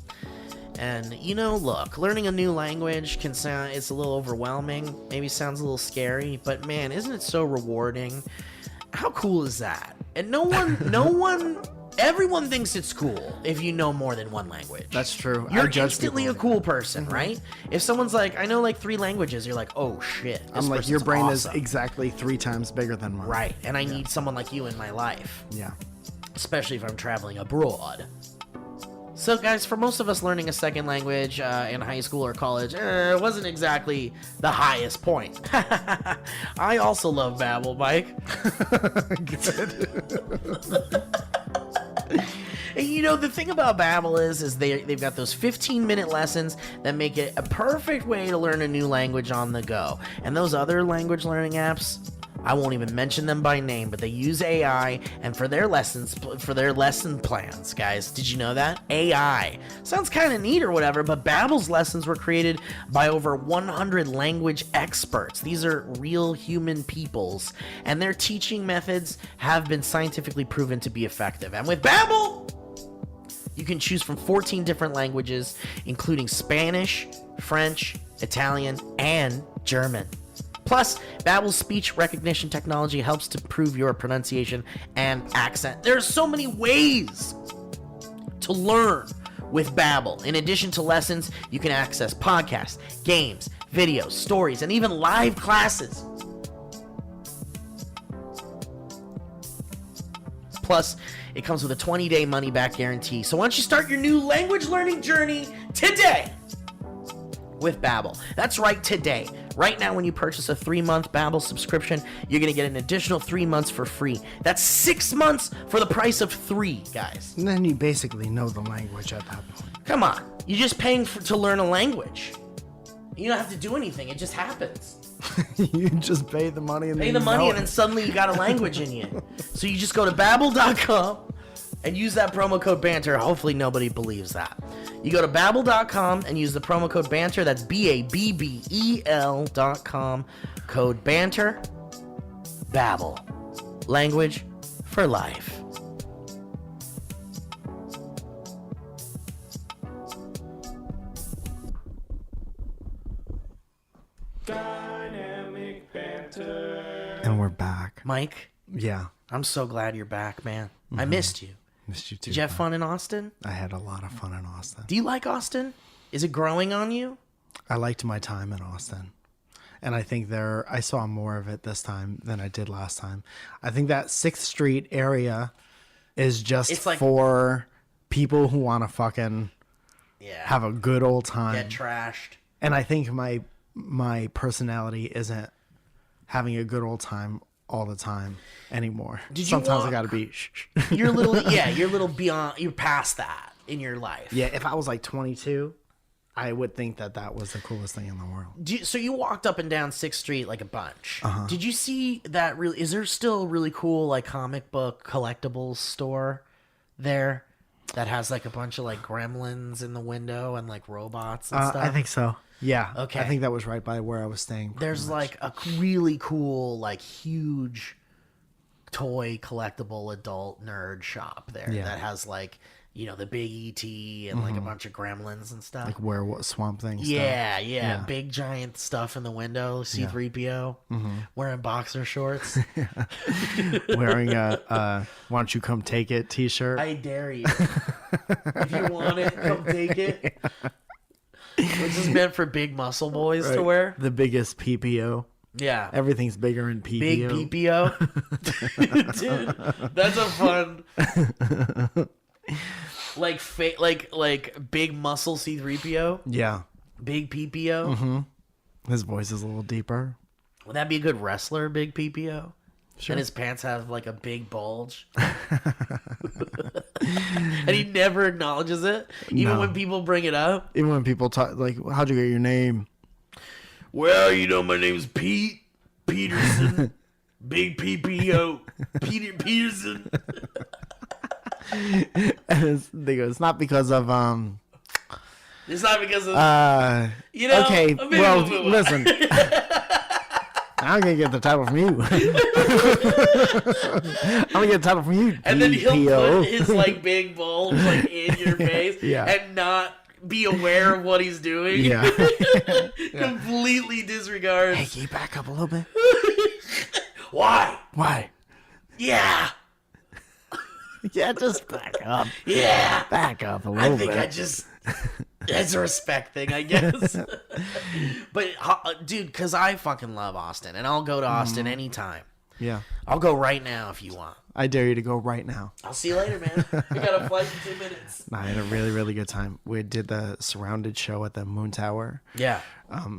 And, you know, look, learning a new language can sound, it's a little overwhelming, maybe sounds a little scary, but man, isn't it so rewarding? How cool is that? And everyone thinks it's cool if you know more than one language. That's true. You're instantly a cool person, right? If someone's like, I know like 3 languages, you're like, oh shit. I'm like, your brain awesome. is exactly 3 times bigger than mine. Right, and I need someone like you in my life. Yeah. Especially if I'm traveling abroad. So guys, for most of us, learning a second language in high school or college wasn't exactly the highest point. I also love Babel, Mike. And you know, the thing about Babel is they've got those 15-minute lessons that make it a perfect way to learn a new language on the go. And those other language learning apps, I won't even mention them by name, but they use AI and for their lessons, for their lesson plans, guys. Did you know that? AI. Sounds kind of neat or whatever, but Babel's lessons were created by over 100 language experts. These are real human peoples, and their teaching methods have been scientifically proven to be effective. And with Babel, you can choose from 14 different languages, including Spanish, French, Italian, and German. Plus, Babel's speech recognition technology helps to improve your pronunciation and accent. There are so many ways to learn with Babel. In addition to lessons, you can access podcasts, games, videos, stories, and even live classes. Plus, it comes with a 20-day money-back guarantee. So why don't you start your new language learning journey today with Babel? That's right, today. Right now, when you purchase a 3-month Babel subscription, you're going to get an additional 3 months for free. That's 6 months for the price of 3, guys. And then you basically know the language at that point. Come on. You're just paying to learn a language. You don't have to do anything. It just happens. You just pay the money and Pay the money and then suddenly you got a language in you. So you just go to Babbel.com and use that promo code BANTER. Hopefully nobody believes that. You go to Babbel.com and use the promo code BANTER. That's BABBEL.com. Code BANTER. Babel. Language for life. Dynamic banter. And we're back. Mike, Yeah. I'm so glad you're back, man. I missed you. Missed you too. Did you have fun in Austin? I had a lot of fun in Austin. Do you like Austin? Is it growing on you? I liked my time in Austin. And I think I saw more of it this time than I did last time. I think that 6th Street area is just It's like- for people who want to fucking Yeah. have a good old time. Get trashed. And I think my personality isn't having a good old time all the time anymore. Did you Sometimes I walk- gotta be You're a little beyond, you're past that in your life. Yeah, if I was like 22, I would think that was the coolest thing in the world. So you walked up and down 6th Street like a bunch. Uh-huh. Did you see that is there still a really cool like comic book collectibles store there that has like a bunch of like gremlins in the window and like robots and stuff? I think so. Yeah. Okay. I think that was right by where I was staying. There's like a really cool, like huge toy collectible adult nerd shop there Yeah. that has like, the big ET and like a bunch of gremlins and stuff. like where what Swamp Thing stuff. Yeah. Big giant stuff in the window. C3PO wearing boxer shorts. Wearing a why don't you come take it t-shirt. I dare you. If you want it, come take it. Which is meant for big muscle boys to wear. The biggest PPO. Yeah. Everything's bigger in PPO. Big PPO. Dude, that's a fun like big muscle C3PO, Yeah. big PPO. His voice is a little deeper. Would that be a good wrestler, big PPO? Sure. And his pants have like a big bulge. And he never acknowledges it, even No. when people bring it up. Even when people talk like, how'd you get your name? Well, my name's Pete Peterson. Big PPO. Peter Peterson. And they go, it's not because of It's not because of okay, maybe well, we'll move on. listen. I'm gonna get the title from you. I'm gonna get the title from you. And then he'll PPO. put his like big bulge like in your face Yeah. and not be aware of what he's doing. Yeah. Completely disregards. Hey, can you back up a little bit? Why? Why? Yeah. Yeah, just back up. Yeah. Back up a I little think bit. it's a respect thing, I guess. But, dude, because I fucking love Austin, and I'll go to Austin anytime. Yeah. I'll go right now if you want. I dare you to go right now. I'll see you later, man. We got a flight in 2 minutes. I had a really, really good time. We did the Surrounded show at the Moon Tower Yeah.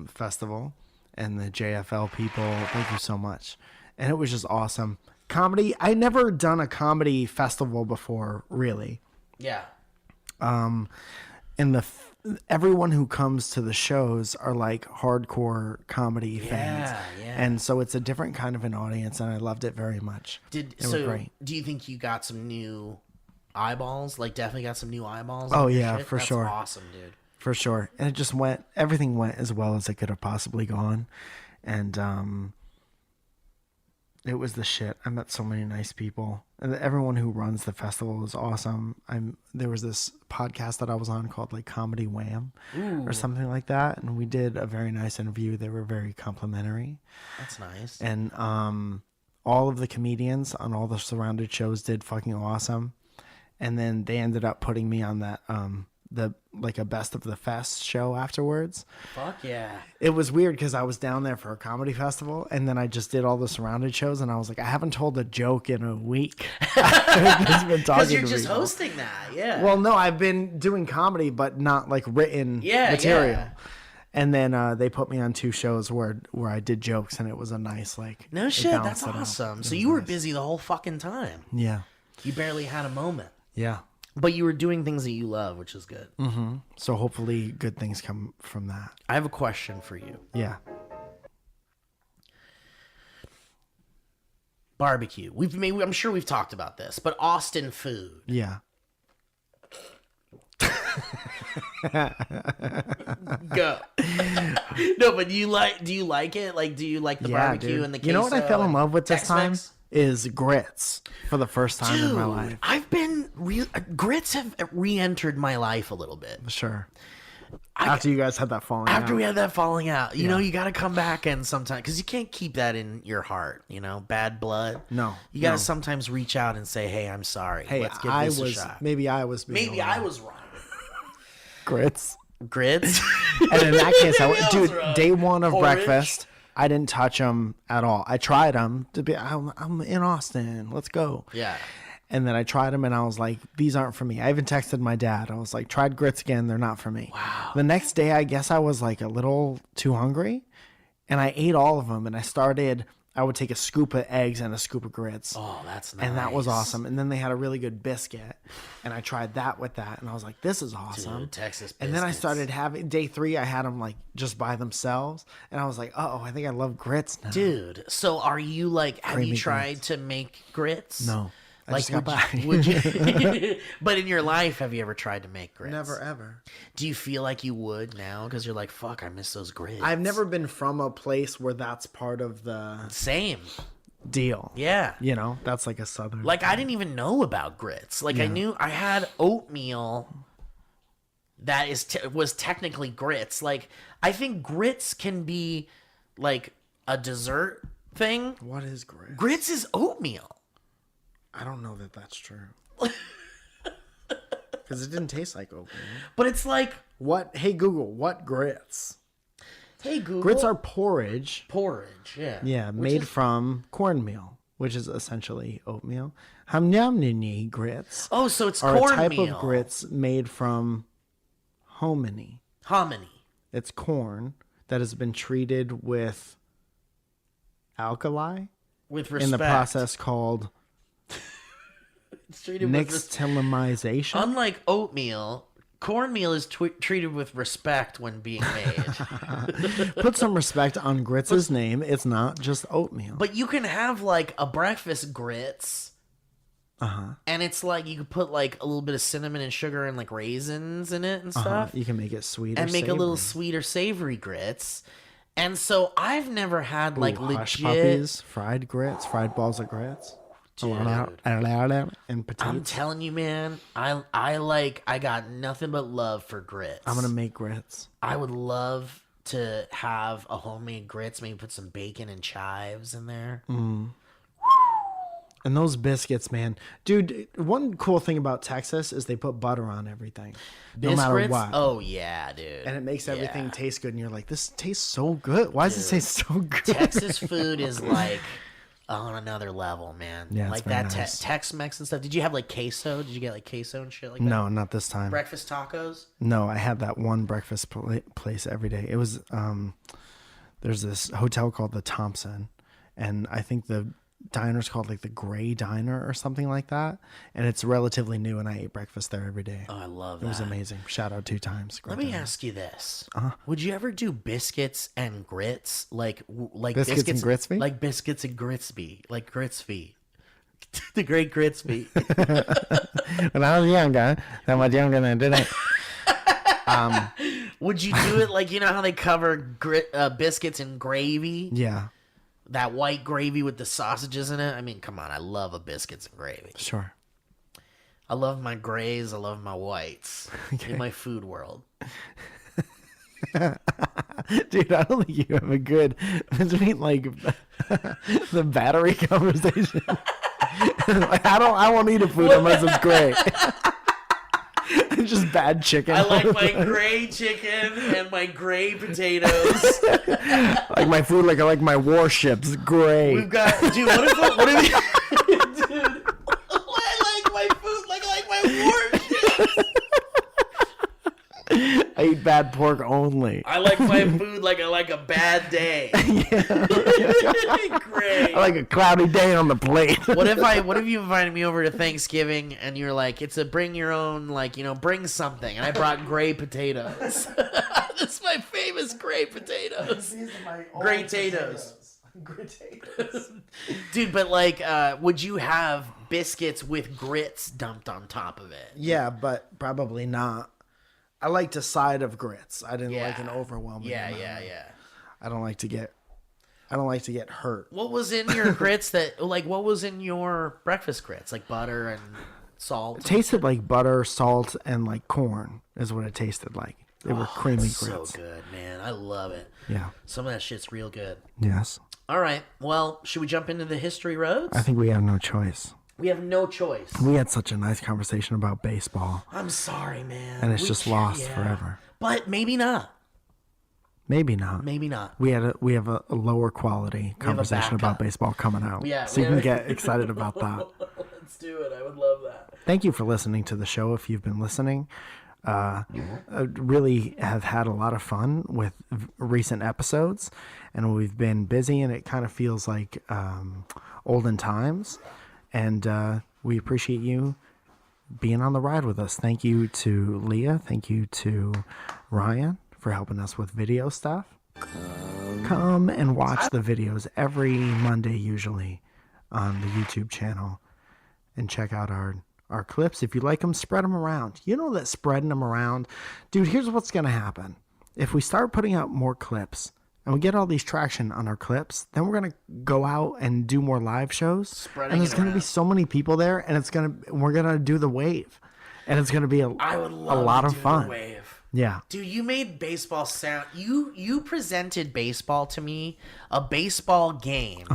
festival, and the JFL people. Thank you so much. And it was just awesome. Comedy. I never done a comedy festival before, really. Yeah. And everyone who comes to the shows are like hardcore comedy fans. Yeah. And so it's a different kind of an audience, and I loved it very much. It was great. Do you think you got some new eyeballs? Like, definitely got some new eyeballs? Oh, on your yeah, shit? for sure. That's awesome, dude. For sure. And it just everything went as well as it could have possibly gone. And it was the shit. I met so many nice people. And everyone who runs the festival is awesome. There was this podcast that I was on called like Comedy Wham or something like that. And we did a very nice interview. They were very complimentary. That's nice. And all of the comedians on all the Surrounded shows did fucking awesome. And then they ended up putting me on that a best of the fest show afterwards. Fuck yeah. It was weird because I was down there for a comedy festival, and then I just did all the Surrounded shows, and I was like, I haven't told a joke in a week. I've just been talking Because you're to just people. hosting that, yeah. Well, no, I've been doing comedy, but not like written material. Yeah. And then they put me on 2 shows where I did jokes, and it was a nice like. No it shit, balanced that's it out. awesome. It So was you were nice. busy the whole fucking time. Yeah, You barely had a moment. yeah. But you were doing things that you love, which is good. So hopefully, good things come from that. I have a question for you. Yeah. Barbecue. I'm sure we've talked about this, but Austin food. Yeah. Go. No, but do you like it? Like, do you like the barbecue dude. and the queso? You know what I fell in and love with this time Tex-Mex? is grits for the first time in my life. I've been grits have re-entered my life a little bit. Sure. After you guys had that falling After out. we had that falling out, you know, you got to come back and sometimes, because you can't keep that in your heart, you know, bad blood. No, You got to no. sometimes reach out and say, hey, I'm sorry. Hey, Let's give I this was a shot. maybe I was being Maybe a I little was wrong. grits. Grits? And in that case, Maybe I was dude, wrong. day one of Porridge? breakfast, I didn't touch them at all. I tried them to be. I'm in Austin. Let's go. Yeah. And then I tried them, and I was like, these aren't for me. I even texted my dad. I was like, tried grits again. They're not for me. Wow. The next day, I guess I was like a little too hungry, and I ate all of them. And I would take a scoop of eggs and a scoop of grits. Oh, that's nice. And that was awesome. And then they had a really good biscuit, and I tried that with that, and I was like, "This is awesome." Dude, Texas And then I biscuits. started having day 3. I had them like just by themselves, and I was like, "Oh, I think I love grits now." Dude, so are you like, have you Creamy tried to make grits? No, I Like, just got back. would you but in your life, have you ever tried to make grits? Never ever. Do you feel like you would now? Because you're like, fuck, I miss those grits. I've never been from a place where that's part of the Same. deal. Yeah. You know, that's like a southern. Like, I didn't even know about grits. Like, I knew I had oatmeal that was technically grits. Like, I think grits can be like a dessert thing. What is grits? Grits is oatmeal. I don't know that that's true. Because it didn't taste like oatmeal. But it's like, What? Hey Google, what grits? hey, Google. Grits are porridge. porridge. Yeah. Yeah, Which made is- from cornmeal, which is essentially oatmeal. Hamnyamnini grits Oh, so it's are a cornmeal. type of grits made from hominy. Hominy. It's corn that has been treated with alkali With respect. in the process called It's treated with nixtamalization. Unlike oatmeal, cornmeal is treated with respect when being made. Put some respect on grits' name. It's not just oatmeal. But you can have like a breakfast grits. And it's like you can put like a little bit of cinnamon and sugar and like raisins in it and stuff. You can make it sweet And or make a little savory. sweet or savory grits. And so I've never had like Ooh, hush legit. puppies, fried grits, fried balls of grits. And I'm potatoes. telling you, man, I got nothing but love for grits. I'm gonna make grits. I would love to have a homemade grits, maybe put some bacon and chives in there. And those biscuits, man. Dude, one cool thing about Texas is they put butter on everything. No matter Biscuits? what. Oh yeah, dude. And it makes everything Yeah. taste good. And you're like, this tastes so good. Why does it taste so good? Texas food is like on another level, man. Yeah, it's like very that nice. Tex-Mex and stuff. Did you have like queso? Did you get like queso and shit like that? No, not this time. Breakfast tacos? No, I had that one breakfast place every day. It was, there's this hotel called the Thompson. And I think the diner's called like the Gray Diner or something like that. And it's relatively new. And I ate breakfast there every day. Oh, I love It was that. amazing. Shout out 2 times. Let me ask you this: Uh-huh. would you ever do biscuits and grits, like Biscuits and Gritsby? like biscuits and Gritsby, like Gritsby, the great Gritsby? When I was younger, that much younger than today. Would you do it like, you know how they cover biscuits in gravy, Yeah, that white gravy with the sausages in it? I mean, come on, I love a biscuits and gravy. sure. I love my grays, I love my whites in my food world. Dude, I don't think you have a good between like the battery conversation. Like, I won't eat a food unless it's great. It's just bad chicken. I like my gray chicken and my gray potatoes. like my food like I like my warships. Great. We've got, dude. What if, dude? I like my food like I like my warships. I eat bad pork only. I like my food like I like a bad day. Great. I like a cloudy day on the plate. What if you invited me over to Thanksgiving and you're like, it's a bring your own, like, you know, bring something, and I brought gray potatoes. That's my famous gray potatoes. Gray potatoes. Dude, but like, would you have biscuits with grits dumped on top of it? Yeah, but probably not. I liked a side of grits. I didn't like an Yeah. overwhelming amount. Yeah. I don't like to get hurt. What was in your grits what was in your breakfast grits? Like butter and salt? It tasted like butter, salt, and like corn is what it tasted like. They were creamy It's grits. so good, man. I love it. Yeah. Some of that shit's real good. Yes. All right. Well, should we jump into the history roads? I think we have no choice. We have no choice. We had such a nice conversation about baseball, I'm sorry, man. and it's We just can't- lost yeah. forever. But maybe not. Maybe not. Maybe not. We have a lower quality conversation about backup. baseball coming out. Yeah, so you we can get excited about that. Let's do it. I would love that. Thank you for listening to the show. If you've been listening, I really have had a lot of fun with recent episodes, and we've been busy, and it kind of feels like olden times. And we appreciate you being on the ride with us. Thank you to Leah. Thank you to Ryan for helping us with video stuff. Come and watch the videos every Monday, usually, on the YouTube channel, and check out our clips. If you like them, spread them around. You know that spreading them around, dude, here's what's going to happen. If we start putting out more clips and we get all these traction on our clips, then we're going to go out and do more live shows. Spreading and there's it going to be around. so many people there, and we're going to do the wave. And it's going to be a I would love lot to of do fun. The wave. Yeah. Dude, you made baseball sound. You presented baseball to me, a baseball game,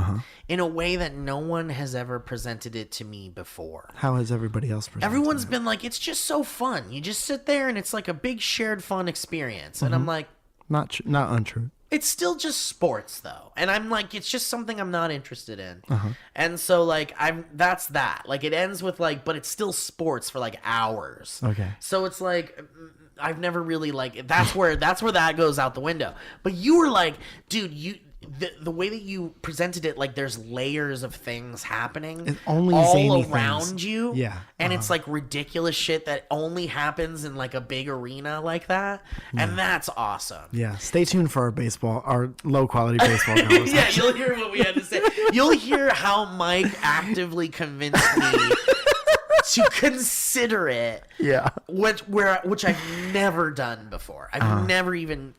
in a way that no one has ever presented it to me before. How has everybody else presented Everyone's it? been like, it's just so fun. You just sit there and it's like a big shared fun experience. And I'm like, Not untrue. it's still just sports though. And I'm like, it's just something I'm not interested in. And so like that's that. Like it ends with like, but it's still sports for like hours. Okay. So it's like I've never really like that's where that goes out the window. But you were like, dude, the way that you presented it, like there's layers of things happening It's only all zany around things. you. Yeah. And it's like ridiculous shit that only happens in like a big arena like that. And that's awesome. Yeah. Stay tuned for our low quality baseball conversation. Yeah, you'll hear what we had to say. You'll hear how Mike actively convinced me to consider it. Yeah. Which I've never done before. I've never even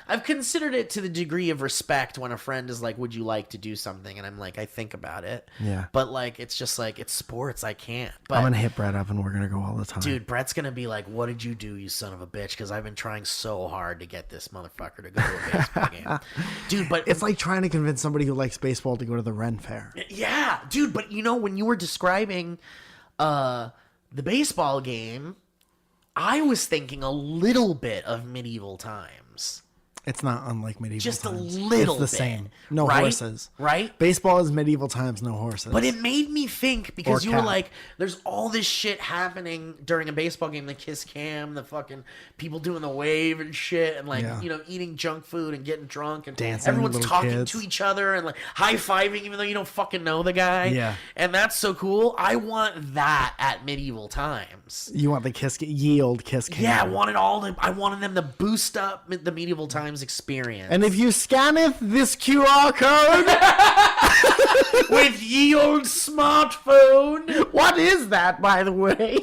I've considered it to the degree of respect when a friend is like, "Would you like to do something?" And I'm like, "I think about it." Yeah. But like, it's just like it's sports. I can't. But I'm gonna hit Brett up and we're gonna go all the time. dude, Brett's gonna be like, "What did you do, you son of a bitch?" Because I've been trying so hard to get this motherfucker to go to a baseball game, dude. But It's like trying to convince somebody who likes baseball to go to the Ren Fair. yeah, dude. But you know, when you were describing the baseball game, I was thinking a little bit of medieval times. It's not unlike medieval Just a times. little It's the bit, same. No right? horses. Right? Baseball is medieval times, no horses. But it made me think because Or you were cat. like, there's all this shit happening during a baseball game, the kiss cam, the fucking people doing the wave and shit, and like, Yeah. you know, eating junk food and getting drunk and Dancing, everyone's little talking kids. to each other and like high-fiving even though you don't fucking know the guy. Yeah. And that's so cool. I want that at medieval times. You want the ye old kiss cam. Yeah, I wanted them to boost up the medieval times experience. And if you scanneth this QR code, with ye old smartphone, what is that, by the way?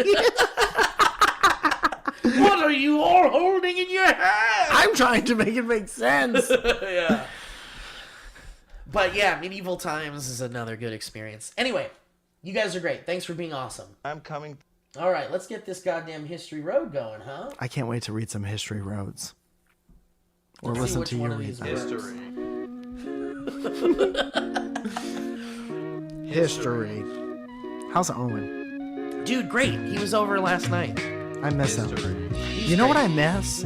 what are you all holding in your hand? I'm trying to make it make sense. Yeah. But yeah, medieval times is another good experience. Anyway, you guys are great. Thanks for being awesome. I'm coming. All right, let's get this goddamn history road going, huh? I can't wait to read some history roads. Or Let's see listen which to you one of read these them. History. History. How's Owen? Dude, great. He was over last night. I miss him. History. You know what I miss?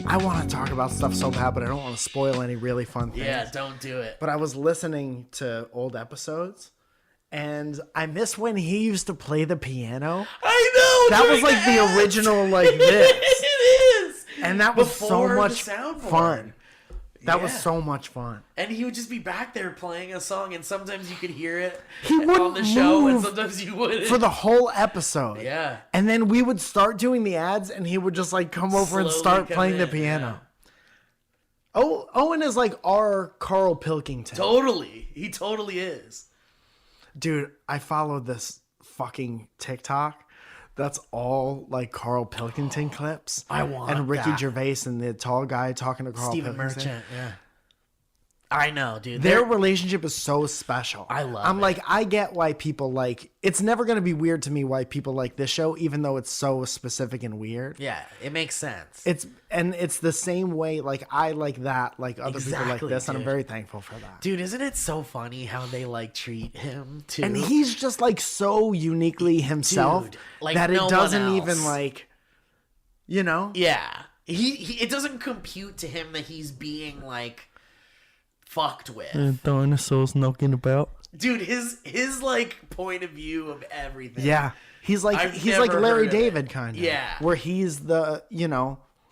I want to talk about stuff so bad, but I don't want to spoil any really fun things. Yeah, don't do it. But I was listening to old episodes, and I miss when he used to play the piano. I know. That was during like the ads. original, like this. It is. And that was Before so the much soundboard. fun. That was Yeah. so much fun. And he would just be back there playing a song, and sometimes you could hear it He on wouldn't the show, and move sometimes you wouldn't. for the whole episode. Yeah. And then we would start doing the ads, and he would just like come over and Slowly start come playing the in, piano. Oh, Owen is like our Carl Pilkington. Totally. He totally is. Dude, I followed this fucking TikTok. That's all like Carl Pilkington clips. I want And Ricky that. Gervais and the tall guy talking to Carl Stephen Pilkington. Merchant, yeah. I know, dude. Their relationship is so special. I love I'm it. like, I get why people like. It's never gonna be weird to me why people like this show, even though it's so specific and weird. Yeah, it makes sense. It's the same way. Like I like that. Like other people like Exactly, this, and I'm dude. very thankful for that. Dude, isn't it so funny how they like treat him too? And he's just like so uniquely himself Dude, like that no it doesn't one even else. like, you know. Yeah. He it doesn't compute to him that he's being like fucked with. Dinosaurs knocking about. Dude, his like point of view of everything. Yeah, he's like I've he's like never Larry heard of it. David kind of. Yeah. where he's the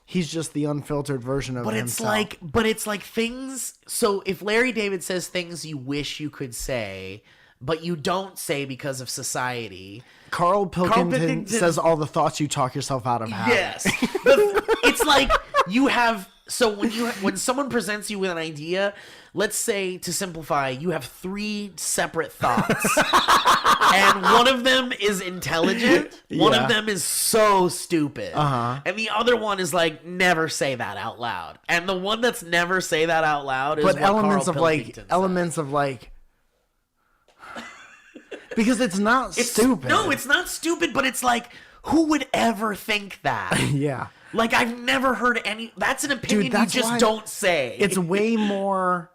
he's just the unfiltered version of But himself. it's like things. So if Larry David says things you wish you could say, but you don't say because of society. Carl Pilkington Pilkington- says all the thoughts you talk yourself out of having. Yes. It's like you have. So when someone presents you with an idea, let's say to simplify, you have 3 separate thoughts, and one of them is intelligent, one Yeah. of them is so stupid, and the other one is like never say that out loud. And the one that's never say that out loud is But what elements Carl of like Pilkington says. elements of like because it's not stupid. No, it's not stupid, but it's like who would ever think that? yeah. Like I've never heard any. That's an opinion that's you just why don't say. It's way more.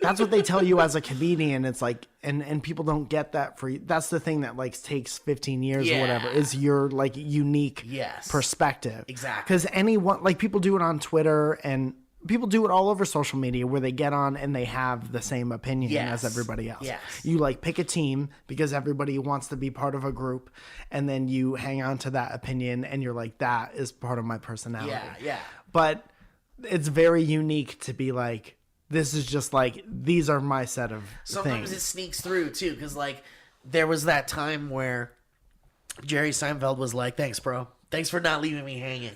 That's what they tell you as a comedian. It's like, and people don't get that for you. That's the thing that like takes 15 years or whatever. Yeah. Is your like unique Yes. perspective. Exactly. Because anyone like people do it on Twitter and people do it all over social media where they get on and they have the same opinion Yes. as everybody else. Yes. You like pick a team because everybody wants to be part of a group, and then you hang on to that opinion and you're like, that is part of my personality. Yeah. But it's very unique to be like, this is just like, these are my set of Sometimes it things. sneaks through too, because like there was that time where Jerry Seinfeld was like, "Thanks, bro. Thanks for not leaving me hanging."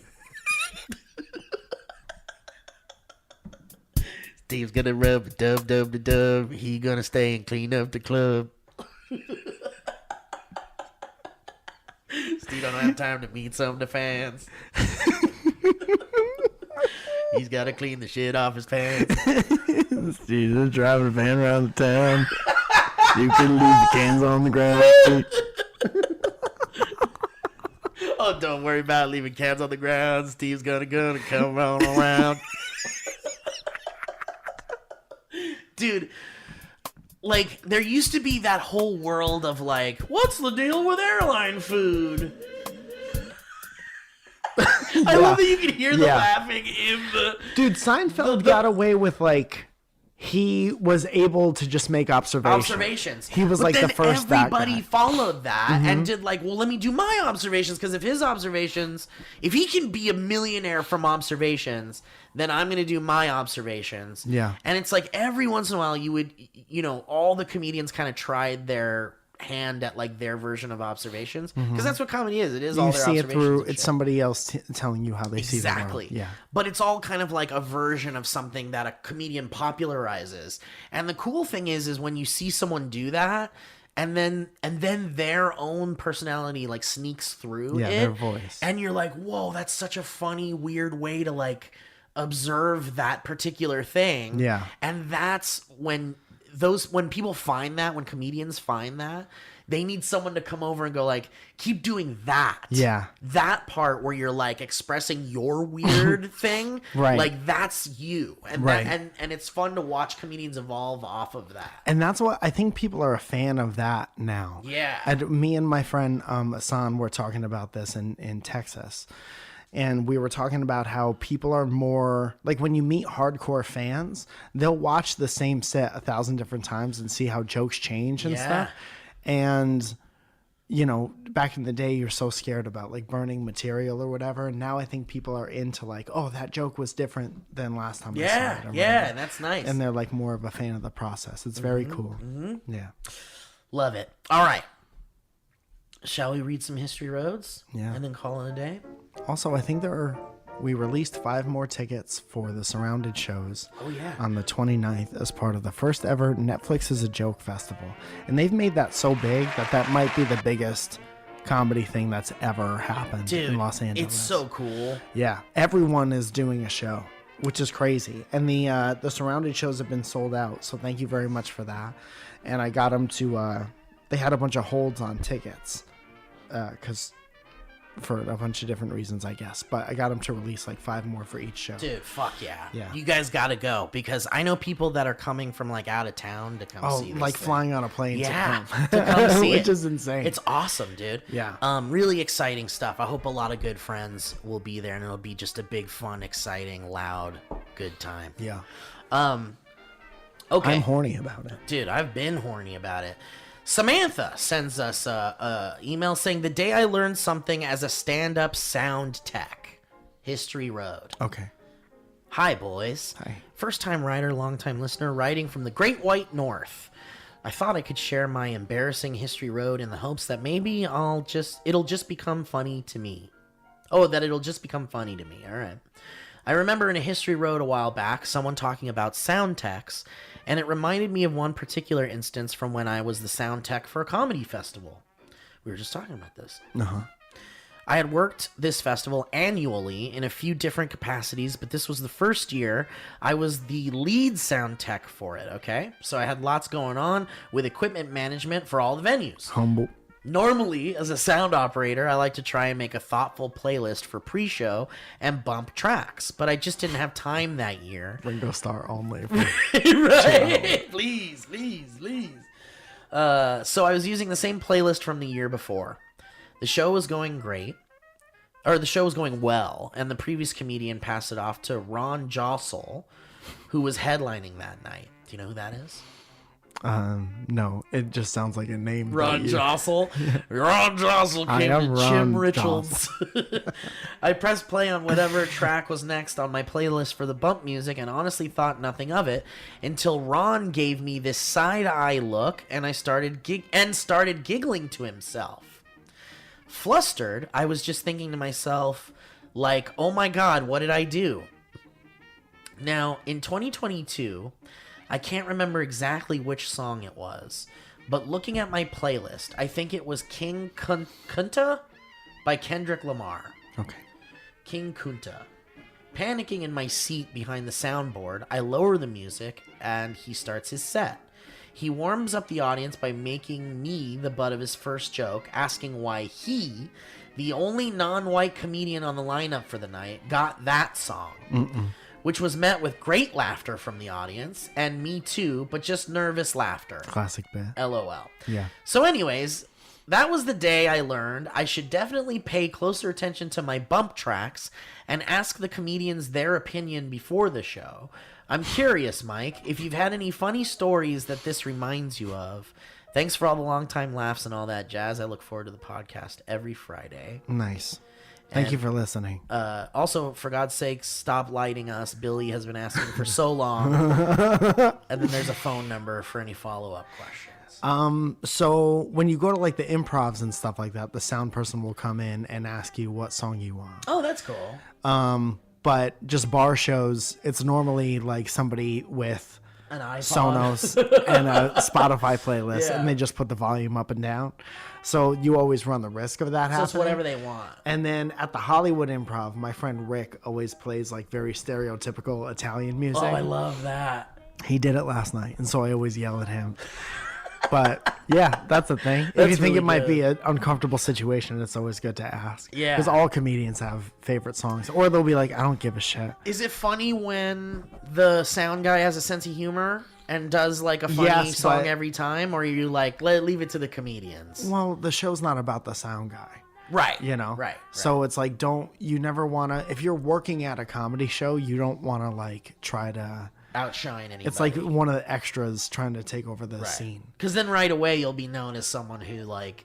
Steve's gonna rub a dub dub to dub. He gonna stay and clean up the club. Steve don't have time to meet some of the fans. He's gotta clean the shit off his pants. Jesus, driving a van around the town. You can leave the cans on the ground. Oh, don't worry about leaving cans on the ground. Steve's gonna come on around. Dude, like, there used to be that whole world of, like, what's the deal with airline food? I love that you can hear the Yeah. laughing in the... Dude, Seinfeld got away with like, he was able to just make observations. He was But like then the first that everybody guy. followed that and did like, well, let me do my observations, because if his observations, if he can be a millionaire from observations, then I'm going to do my observations. Yeah. And it's like every once in a while you would, all the comedians kind of tried their hand at like their version of observations, because that's what comedy is. It is all You their see it observations. through, of it's shit. somebody else telling you how they see the Exactly. world. Yeah. But it's all kind of like a version of something that a comedian popularizes. And the cool thing is when you see someone do that, and then their own personality like sneaks through Yeah, it, their voice. and you're like, whoa, that's such a funny, weird way to like observe that particular thing. Yeah. And that's when people find that, when comedians find that, they need someone to come over and go like, keep doing that. Yeah. That part where you're like expressing your weird thing. Right. Like that's you. And Right. and it's fun to watch comedians evolve off of that. And that's what I think people are a fan of that now. Yeah. And me and my friend Asan were talking about this in Texas. And we were talking about how people are more like, when you meet hardcore fans, they'll watch the same set 1,000 different times and see how jokes change and Yeah. stuff. And back in the day, you're so scared about like burning material or whatever. And now I think people are into like, oh, that joke was different than last time I saw it. Yeah. or Yeah. whatever. And that's nice. And they're like more of a fan of the process. It's very cool. Yeah. Love it. All right. Shall we read some history roads? Yeah. And then call it a day? Also, I think we released 5 more tickets for the Surrounded shows on the 29th as part of the first ever Netflix is a Joke Festival. And they've made that so big that might be the biggest comedy thing that's ever happened Dude, in Los Angeles. it's so cool. Yeah, everyone is doing a show. which is crazy. And the surrounding shows have been sold out, so thank you very much for that. And I got them to. They had a bunch of holds on tickets, because for a bunch of different reasons, I guess. But I got them to release like 5 more for each show. Dude, fuck yeah. Yeah. You guys got to go, because I know people that are coming from like out of town to come see this like thing. flying on a plane Yeah, to come. to come see Which it. is insane. It's awesome, dude. Yeah. Really exciting stuff. I hope a lot of good friends will be there, and it'll be just a big, fun, exciting, loud, good time. Yeah. Okay. I'm horny about it. Dude, I've been horny about it. Samantha sends us a email saying, the day I learned something as a stand-up sound tech. History Road. Okay. Hi, boys. Hi. First-time writer, long-time listener, writing from the Great White North. I thought I could share my embarrassing History Road in the hopes that maybe it'll just become funny to me. Oh, that it'll just become funny to me. All right. I remember in a History Road a while back, someone talking about sound techs, and it reminded me of one particular instance from when I was the sound tech for a comedy festival. We were just talking about this. Uh-huh. I had worked this festival annually in a few different capacities, but this was the first year I was the lead sound tech for it, okay? So I had lots going on with equipment management for all the venues. Humble. Normally, as a sound operator, I like to try and make a thoughtful playlist for pre-show and bump tracks, but I just didn't have time that year. Ringo Starr only. Right? Please. So I was using the same playlist from the year before. The show was going well, and the previous comedian passed it off to Ron Jossel, who was headlining that night. Do you know who that is? No, it just sounds like a name. Ron Jossel. Ron Jossel I came am to Jim Ron Richards. I pressed play on whatever track was next on my playlist for the bump music and honestly thought nothing of it until Ron gave me this side-eye look and I started giggling to himself. Flustered, I was just thinking to myself, like, oh my god, what did I do? Now, in 2022... I can't remember exactly which song it was, but looking at my playlist, I think it was King Kunta by Kendrick Lamar. Okay. King Kunta. Panicking in my seat behind the soundboard, I lower the music, and he starts his set. He warms up the audience by making me the butt of his first joke, asking why he, the only non-white comedian on the lineup for the night, got that song. Which was met with great laughter from the audience, and me too, but just nervous laughter. Classic bit. LOL. Yeah. So anyways, that was the day I learned I should definitely pay closer attention to my bump tracks and ask the comedians their opinion before the show. I'm curious, Mike, if you've had any funny stories that this reminds you of. Thanks for all the long time laughs and all that jazz. I look forward to the podcast every Friday. Nice. Thank you for listening. Also, for God's sake, stop lighting us. Billy has been asking for so long. And then there's a phone number for any follow-up questions. So when you go to like the improvs and stuff like that, the sound person will come in and ask you what song you want. Oh, that's cool. But just bar shows, it's normally like somebody with An iPod. Sonos and a Spotify playlist, Yeah. and they just put the volume up and down. So you always run the risk of that So happening. it's whatever they want. And then at the Hollywood Improv, my friend Rick always plays like very stereotypical Italian music. Oh, I love that. He did it last night, and so I always yell at him. But yeah, that's the thing. If That's you think really it might be good. an uncomfortable situation, it's always good to ask. Yeah. Because all comedians have favorite songs, or they'll be like, "I don't give a shit." Is it funny when the sound guy has a sense of humor and does like a funny Yes, song but- every time? Or are you like, leave it to the comedians? Well, the show's not about the sound guy. Right. You know? Right. So it's like, you never want to, if you're working at a comedy show, you don't want to like try to, Outshine anybody. it's like one of the extras trying to take over the scene. Because then right away you'll be known as someone who like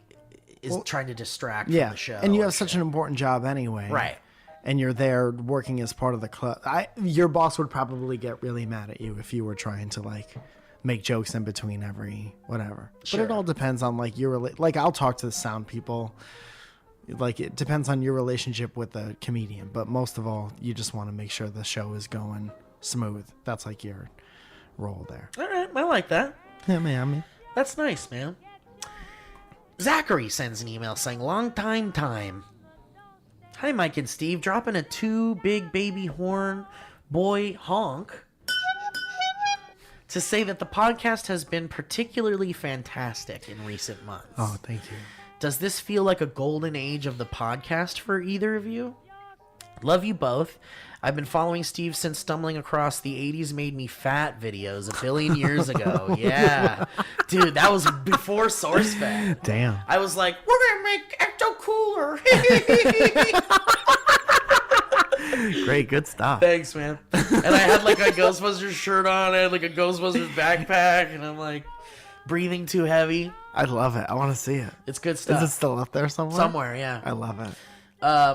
is trying to distract Yeah. from the show. And you or have such an important job anyway. Right. And you're there working as part of the club. Your boss would probably get really mad at you if you were trying to like make jokes in between every whatever. Sure. But it all depends on like like I'll talk to the sound people. Like it depends on your relationship with the comedian, but most of all, you just want to make sure the show is going smooth. That's like your role there. All right, I like that. Yeah, man. That's nice, man. Zachary sends an email saying, long time. Hi, Mike and Steve. Dropping a 2 big baby horn Boy Honk to say that the podcast has been particularly fantastic in recent months. Oh, thank you. Does this feel like a golden age of the podcast for either of you? Love you both. I've been following Steve since stumbling across the 80s Made Me Fat videos a billion years ago. Yeah. Dude, that was before SourceFed. Damn. I was like, we're going to make Ecto Cooler. Great, good stuff. Thanks, man. And I had like a Ghostbusters shirt on. I had like a Ghostbusters backpack. And I'm like, breathing too heavy. I love it. I want to see it. It's good stuff. Is it still up there somewhere? Somewhere, yeah. I love it.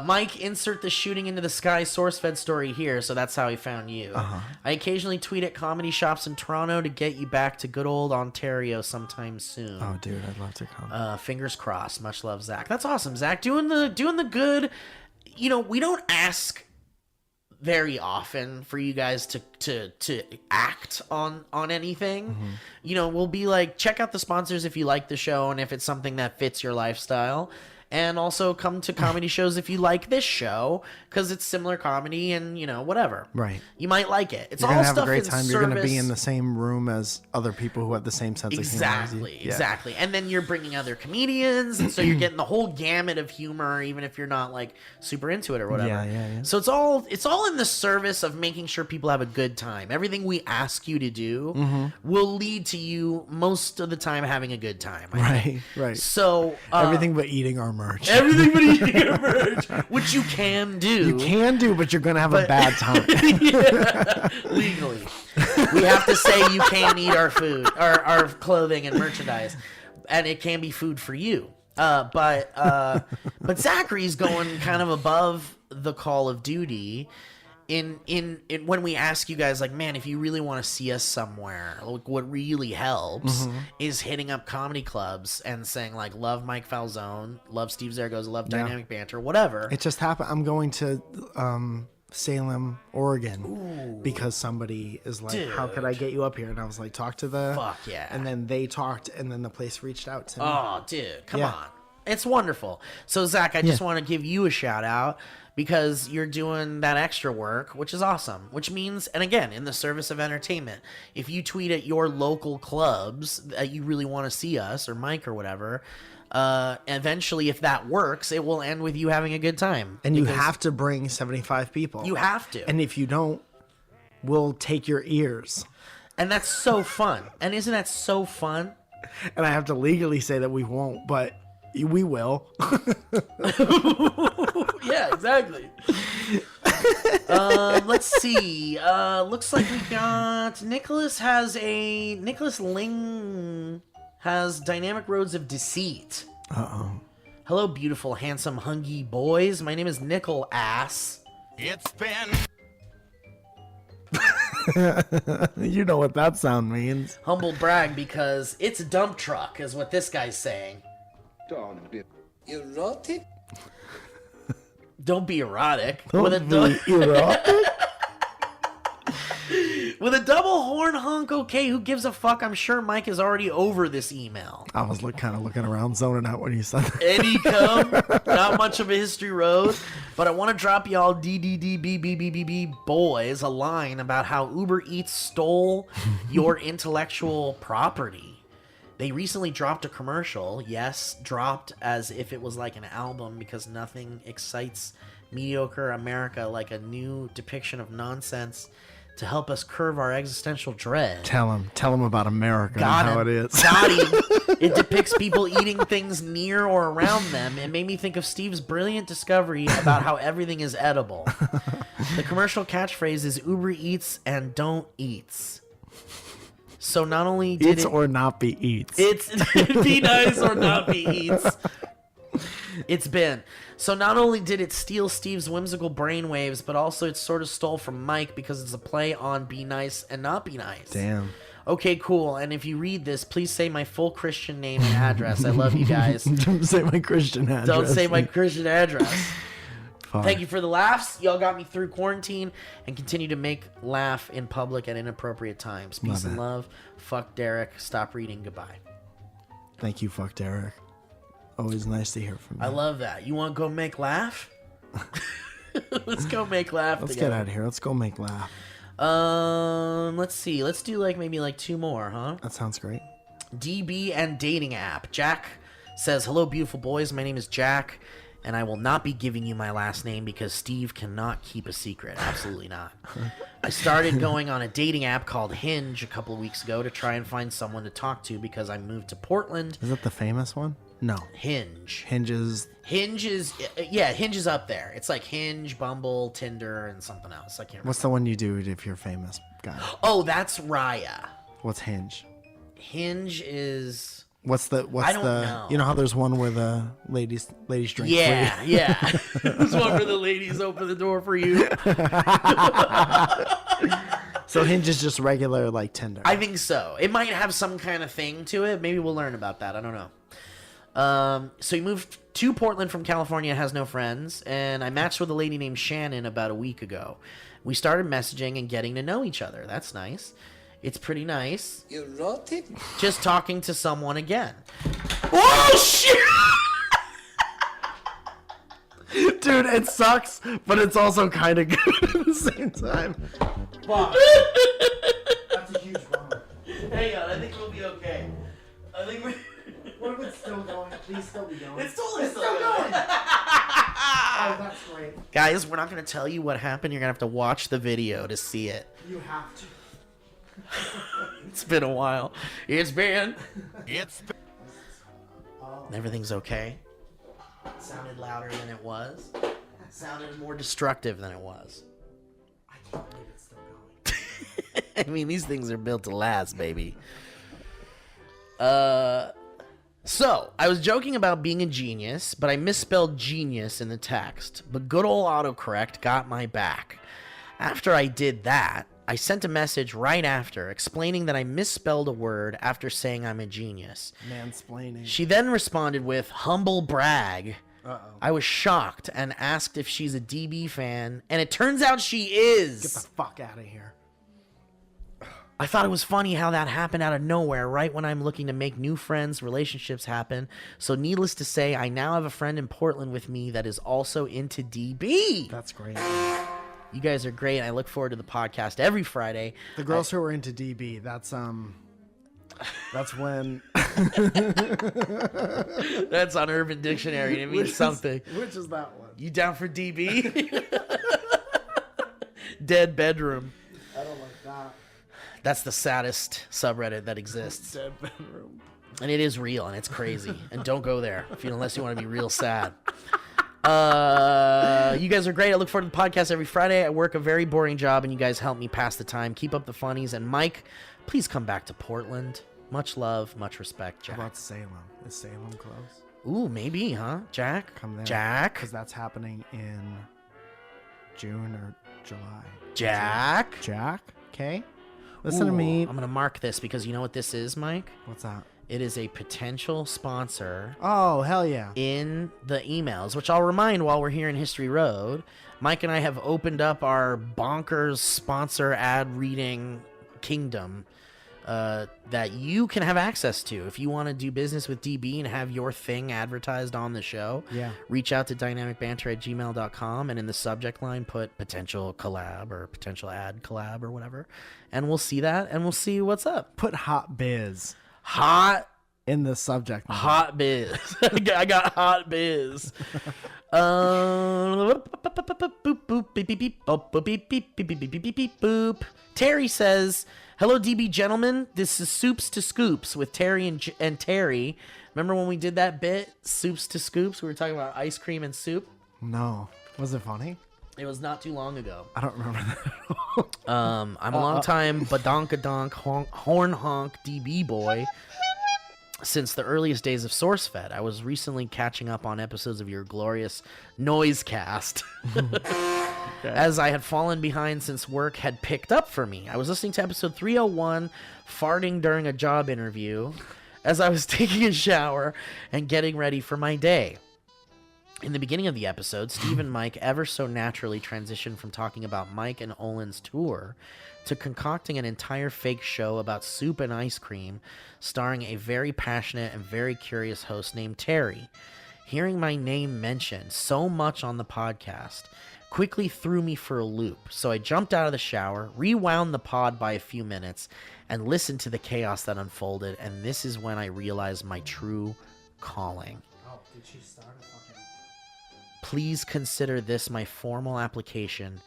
Mike, insert the shooting into the sky SourceFed story here, so that's how he found you. I occasionally tweet at comedy shops in Toronto to get you back to good old Ontario sometime soon. Oh, dude, I'd love to come. Fingers crossed. Much love, Zach. That's awesome, Zach. Doing the good. You know, we don't ask very often for you guys to act on anything. You know, we'll be like, check out the sponsors if you like the show and if it's something that fits your lifestyle. And also come to comedy shows if you like this show, because it's similar comedy and, you know, whatever. Right. You might like it. It's You're all gonna have stuff a great in time. service. You're gonna be in the same room as other people who have the same sense of humor as you. Yeah. Exactly. And then you're bringing other comedians, and so you're getting the whole gamut of humor, even if you're not like super into it or whatever. Yeah. So it's all in the service of making sure people have a good time. Everything we ask you to do will lead to you most of the time having a good time. I think. Right. So Everything but eating our merch. everything but eating your merch, which you can do. You can do, but you're gonna have a bad time. Yeah, legally. We have to say you can eat our food, our clothing and merchandise, and it can be food for you. But Zachary's going kind of above the call of duty in when we ask you guys, like, man, if you really want to see us somewhere, like, what really helps is hitting up comedy clubs and saying, like, love Mike Falzone, love Steve Zaragoza, love Dynamic Banter, whatever. It just happened. I'm going to Salem, Oregon, because somebody is like, how could I get you up here? And I was like, talk to the... Fuck yeah. And then they talked, and then the place reached out to me. Oh, dude, come Yeah. on. It's wonderful. So, Zach, I just want to give you a shout out because you're doing that extra work, which is awesome. Which means, and again, in the service of entertainment, if you tweet at your local clubs that you really want to see us or Mike or whatever, eventually, if that works, it will end with you having a good time. And you have to bring 75 people. You have to. And if you don't, we'll take your ears. And that's so fun. And isn't that so fun? And I have to legally say that we won't, but we will. Yeah, exactly. Let's see. Looks like we got Nicholas Ling has Dynamic Roads of Deceit. Hello, beautiful, handsome, hungy boys. My name is Nickel Ass. It's been You know what that sound means. Humble brag because it's a dump truck, is what this guy's saying. don't be erotic. Don't be erotic. Erotic? With a double horn hunk, okay, who gives a fuck? I'm sure Mike is already over this email. I was kind of looking around, zoning out when you said that. Any come, not much of a history road, but I want to drop y'all DDDBBBB boys a line about how Uber Eats stole your intellectual property. They recently dropped a commercial, yes, dropped as if it was like an album because nothing excites mediocre America like a new depiction of nonsense to help us curb our existential dread. Tell him about America Got and how him. it is. Got him. It depicts people eating things near or around them. It made me think of Steve's brilliant discovery about how everything is edible. The commercial catchphrase is Uber Eats and don't eats. So not only did Eats it... or not be eats. It's be nice or not be eats. It's been. So not only did it steal Steve's whimsical brainwaves, but also it sort of stole from Mike because it's a play on be nice and not be nice. Damn. Okay, cool. And if you read this, please say my full Christian name and address. I love you guys. Don't say my Christian address. Don't say my Christian address. Fuck. Thank you for the laughs. Y'all got me through quarantine and continue to make laugh in public at inappropriate times. Peace and love. Fuck Derek. Stop reading. Goodbye. Thank you, fuck Derek. Always nice to hear from you. I love that. You want to go make laugh? Let's go make laugh. Let's together. get out of here. Let's go make laugh. Let's see. Let's do maybe 2 more, huh? That sounds great. DB and dating app. Jack says, "Hello, beautiful boys. My name is Jack, and I will not be giving you my last name because Steve cannot keep a secret. Absolutely not. I started going on a dating app called Hinge a couple of weeks ago to try and find someone to talk to because I moved to Portland." Is that the famous one? No. Hinge. Hinge is up there. It's like Hinge, Bumble, Tinder, and something else. I can't remember. What's the one you do if you're famous guy? Oh, that's Raya. What's Hinge? Hinge is... What's the I don't know. You know how there's one where the ladies drink free? Yeah. There's one where the ladies open the door for you. So Hinge is just regular like Tinder. I think so. It might have some kind of thing to it. Maybe we'll learn about that. I don't know. So he moved to Portland from California, has no friends, and I matched with a lady named Shannon about a week ago. We started messaging and getting to know each other. That's nice. It's pretty nice. You wrote it? Just talking to someone again. Oh, shit! Dude, it sucks, but it's also kind of good at the same time. Fuck. That's a huge bummer. Hang on, I think we'll be okay. I think we... What if it's still going? Please still be going. It's totally still going. Oh, that's great. Guys, we're not going to tell you what happened. You're going to have to watch the video to see it. You have to. It's been a while. Everything's okay. It sounded louder than it was. It sounded more destructive than it was. I can't believe it's still going. I mean, these things are built to last, baby. So, I was joking about being a genius, but I misspelled genius in the text. But good old autocorrect got my back. After I did that, I sent a message right after explaining that I misspelled a word after saying I'm a genius. Mansplaining. She then responded with humble brag. Uh-oh. I was shocked and asked if she's a DB fan, and it turns out she is. Get the fuck out of here. I thought it was funny how that happened out of nowhere, right when I'm looking to make new friends, relationships happen. So needless to say, I now have a friend in Portland with me that is also into DB. That's great. You guys are great. I look forward to the podcast every Friday. The girls who are into DB, that's when That's on Urban Dictionary. It means something. Which is that one? You down for DB? Dead bedroom. I don't like that. That's the saddest subreddit that exists. Dead bedroom. And it is real, and it's crazy. And don't go there unless you want to be real sad. You guys are great. I look forward to the podcast every Friday. I work a very boring job, and you guys help me pass the time. Keep up the funnies. And Mike, please come back to Portland. Much love, much respect, Jack. How about Salem? Is Salem close? Ooh, maybe, huh? Jack? Come there. Jack? Because that's happening in June or July. Jack? Jack? Okay. Listen to me. I'm going to mark this because you know what this is, Mike? What's that? It is a potential sponsor Oh, hell yeah. in the emails, which I'll remind while we're here in History Road. Mike and I have opened up our bonkers sponsor ad reading kingdom that you can have access to. If you want to do business with DB and have your thing advertised on the show, Yeah. reach out to dynamicbanter@gmail.com and in the subject line put potential collab or potential ad collab or whatever. And we'll see that and we'll see what's up. Put hot biz Hot in the subject line. Hot biz. I got hot biz. Terry says, "Hello, DB gentlemen. This is Soups to Scoops with Terry and Terry. Remember when we did that bit, Soups to Scoops? We were talking about ice cream and soup. No. Was it funny? It was not too long ago. I don't remember that at all. I'm a long time badonkadonk horn honk DB boy since the earliest days of SourceFed. I was recently catching up on episodes of your glorious Noisecast as I had fallen behind since work had picked up for me. I was listening to episode 301, farting during a job interview, as I was taking a shower and getting ready for my day. In the beginning of the episode, Steve and Mike ever so naturally transitioned from talking about Mike and Olin's tour to concocting an entire fake show about soup and ice cream, starring a very passionate and very curious host named Terry. Hearing my name mentioned so much on the podcast quickly threw me for a loop. So I jumped out of the shower, rewound the pod by a few minutes, and listened to the chaos that unfolded. And this is when I realized my true calling. Oh, did she start a fucking... Please consider this my formal application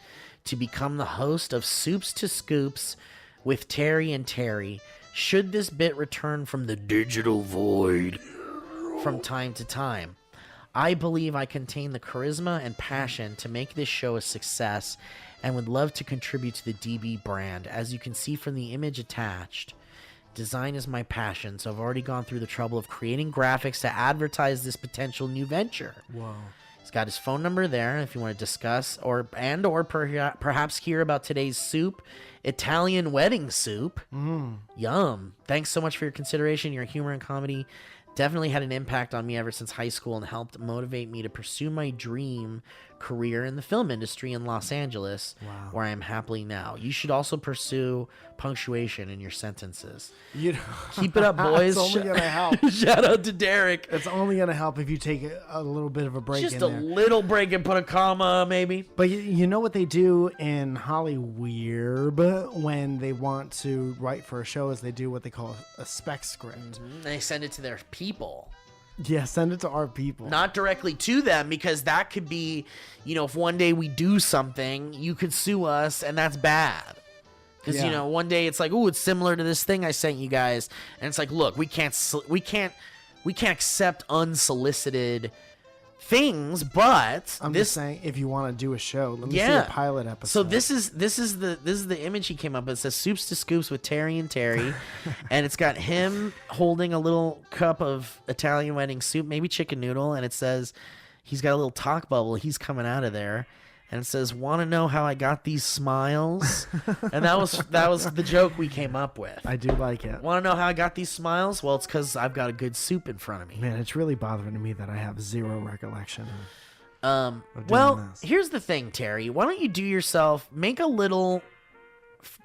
to become the host of Soups to Scoops with Terry and Terry, should this bit return from the digital void from time to time. I believe I contain the charisma and passion to make this show a success and would love to contribute to the DB brand. As you can see from the image attached, design is my passion, so I've already gone through the trouble of creating graphics to advertise this potential new venture. Whoa. He's got his phone number there if you want to discuss or perhaps hear about today's soup, Italian wedding soup. Yum. Thanks so much for your consideration. Your humor and comedy definitely had an impact on me ever since high school and helped motivate me to pursue my dream career in the film industry in Los Angeles, where I am happily now. You should also pursue punctuation in your sentences. You know, keep it up, boys. It's only gonna help. Shout out to Derek. It's only gonna help if you take a little bit of a break. Just in a there. little break and put a comma, maybe. But you know what they do in Hollywood when they want to write for a show is they do what they call a spec script. They send it to their people. Yeah, send it to our people. Not directly to them, because that could be, you know, if one day we do something, you could sue us, and that's bad. Because, you know, one day it's like, ooh, it's similar to this thing I sent you guys. And it's like, look, we can't accept unsolicited things, but I'm just saying, if you want to do a show, let me see a pilot episode. So this is the image he came up with. It says Soups to Scoops with Terry and Terry, and it's got him holding a little cup of Italian wedding soup, maybe chicken noodle, and it says he's got a little talk bubble. He's coming out of there. And it says, "Want to know how I got these smiles?" And that was the joke we came up with. I do like it. Want to know how I got these smiles? Well, it's because I've got a good soup in front of me. Man, it's really bothering me that I have zero recollection. Well, here's the thing, Terry. Why don't you make a little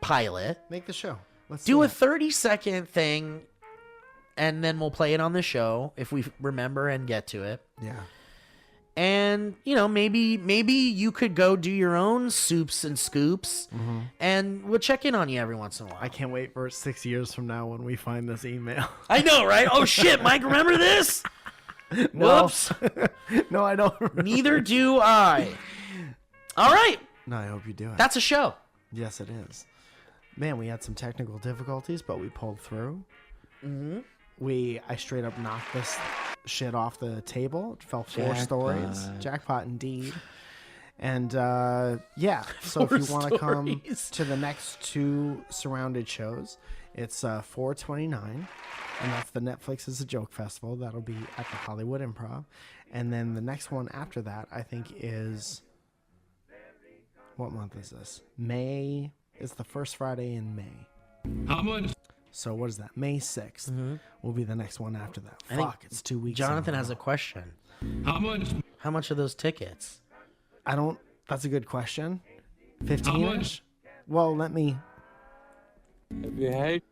pilot? Make the show. Let's do a 30-second thing, and then we'll play it on the show if we remember and get to it. Yeah. And, you know, maybe you could go do your own soups and scoops, and we'll check in on you every once in a while. I can't wait for 6 years from now when we find this email. I know, right? Oh, shit, Mike, remember this? No. Whoops. No, I don't remember. Neither do I. All right. No, I hope you do it. That's a show. Yes, it is. Man, we had some technical difficulties, but we pulled through. I straight up knocked this shit off the table. It fell 4 stories. Jackpot indeed. And yeah, so if you want to come to the next 2 surrounded shows, it's 4/29, and that's the Netflix is a Joke Festival. That'll be at the Hollywood Improv. And then the next one after that, I think, is... What month is this? May. It's the first Friday in May. How much? So what is that? May 6th will be the next one after that. I think it's 2 weeks. Jonathan has a question. How much? How much are those tickets? I don't... That's a good question. 15-ish? Well, let me... If you hate,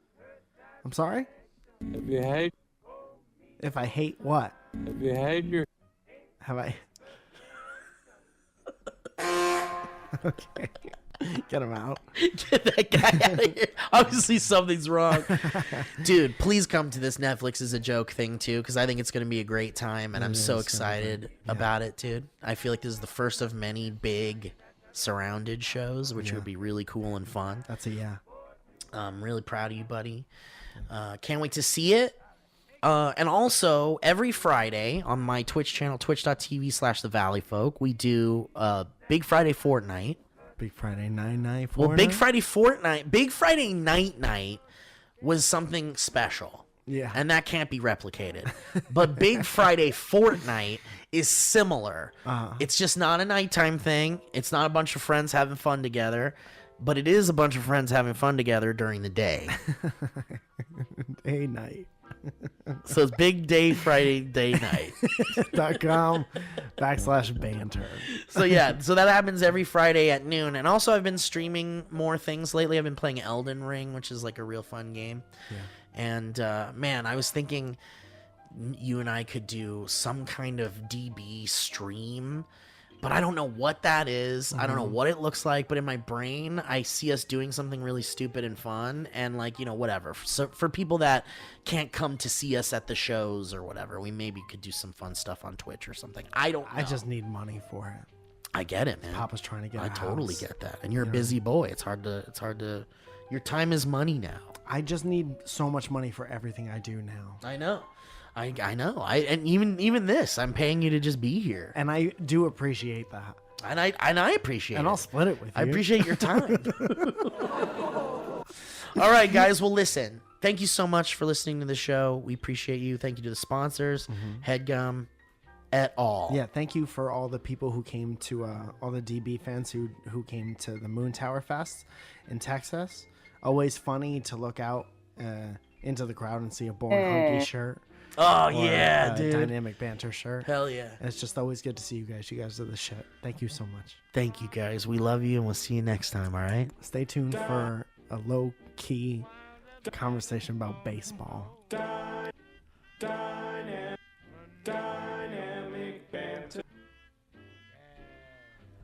I'm sorry? if you hate, If I hate what? if you hate your, Have I... Okay. Get him out. Get that guy out of here. Obviously something's wrong. Dude, please come to this Netflix is a Joke thing too, because I think it's going to be a great time, and I'm so excited about it, dude. I feel like this is the first of many big surrounded shows, which would be really cool and fun. That's a yeah. I'm really proud of you, buddy. Can't wait to see it. And also, every Friday on my Twitch channel, twitch.tv/The Valley Folk, we do Big Friday Fortnite. Big Friday night. Well, Big Friday Fortnite, Big Friday night was something special. Yeah. And that can't be replicated. But Big Friday Fortnite is similar. It's just not a nighttime thing. It's not a bunch of friends having fun together. But it is a bunch of friends having fun together during the day. Day night. So it's Big Day Friday Day Night. .com/banter. So yeah, so that happens every Friday at noon. And also I've been streaming more things lately. I've been playing Elden Ring, which is like a real fun game. Yeah. And man, I was thinking you and I could do some kind of DB stream but I don't know what that is. I don't know what it looks like, but in my brain, I see us doing something really stupid and fun, and like, whatever. So for people that can't come to see us at the shows or whatever, we maybe could do some fun stuff on Twitch or something. I don't know. I just need money for it. I get it, man. Papa's trying to get I a totally house. get that. And you're a busy boy. It's hard to your time is money now. I just need so much money for everything I do now. I know. I know. And even this, I'm paying you to just be here. And I do appreciate that. And I appreciate And it. I'll split it with you. I appreciate your time. All right, guys. Well, listen. Thank you so much for listening to the show. We appreciate you. Thank you to the sponsors, Headgum, et al. Yeah, thank you for all the people who came to, all the DB fans who came to the Moon Tower Fest in Texas. Always funny to look out into the crowd and see a Born Hungry shirt. Oh, or yeah, a dude. Dynamic Banter shirt. Hell yeah. And it's just always good to see you guys. You guys are the shit. Thank you so much. Thank you, guys. We love you, and we'll see you next time, all right? Stay tuned for a low-key conversation about baseball.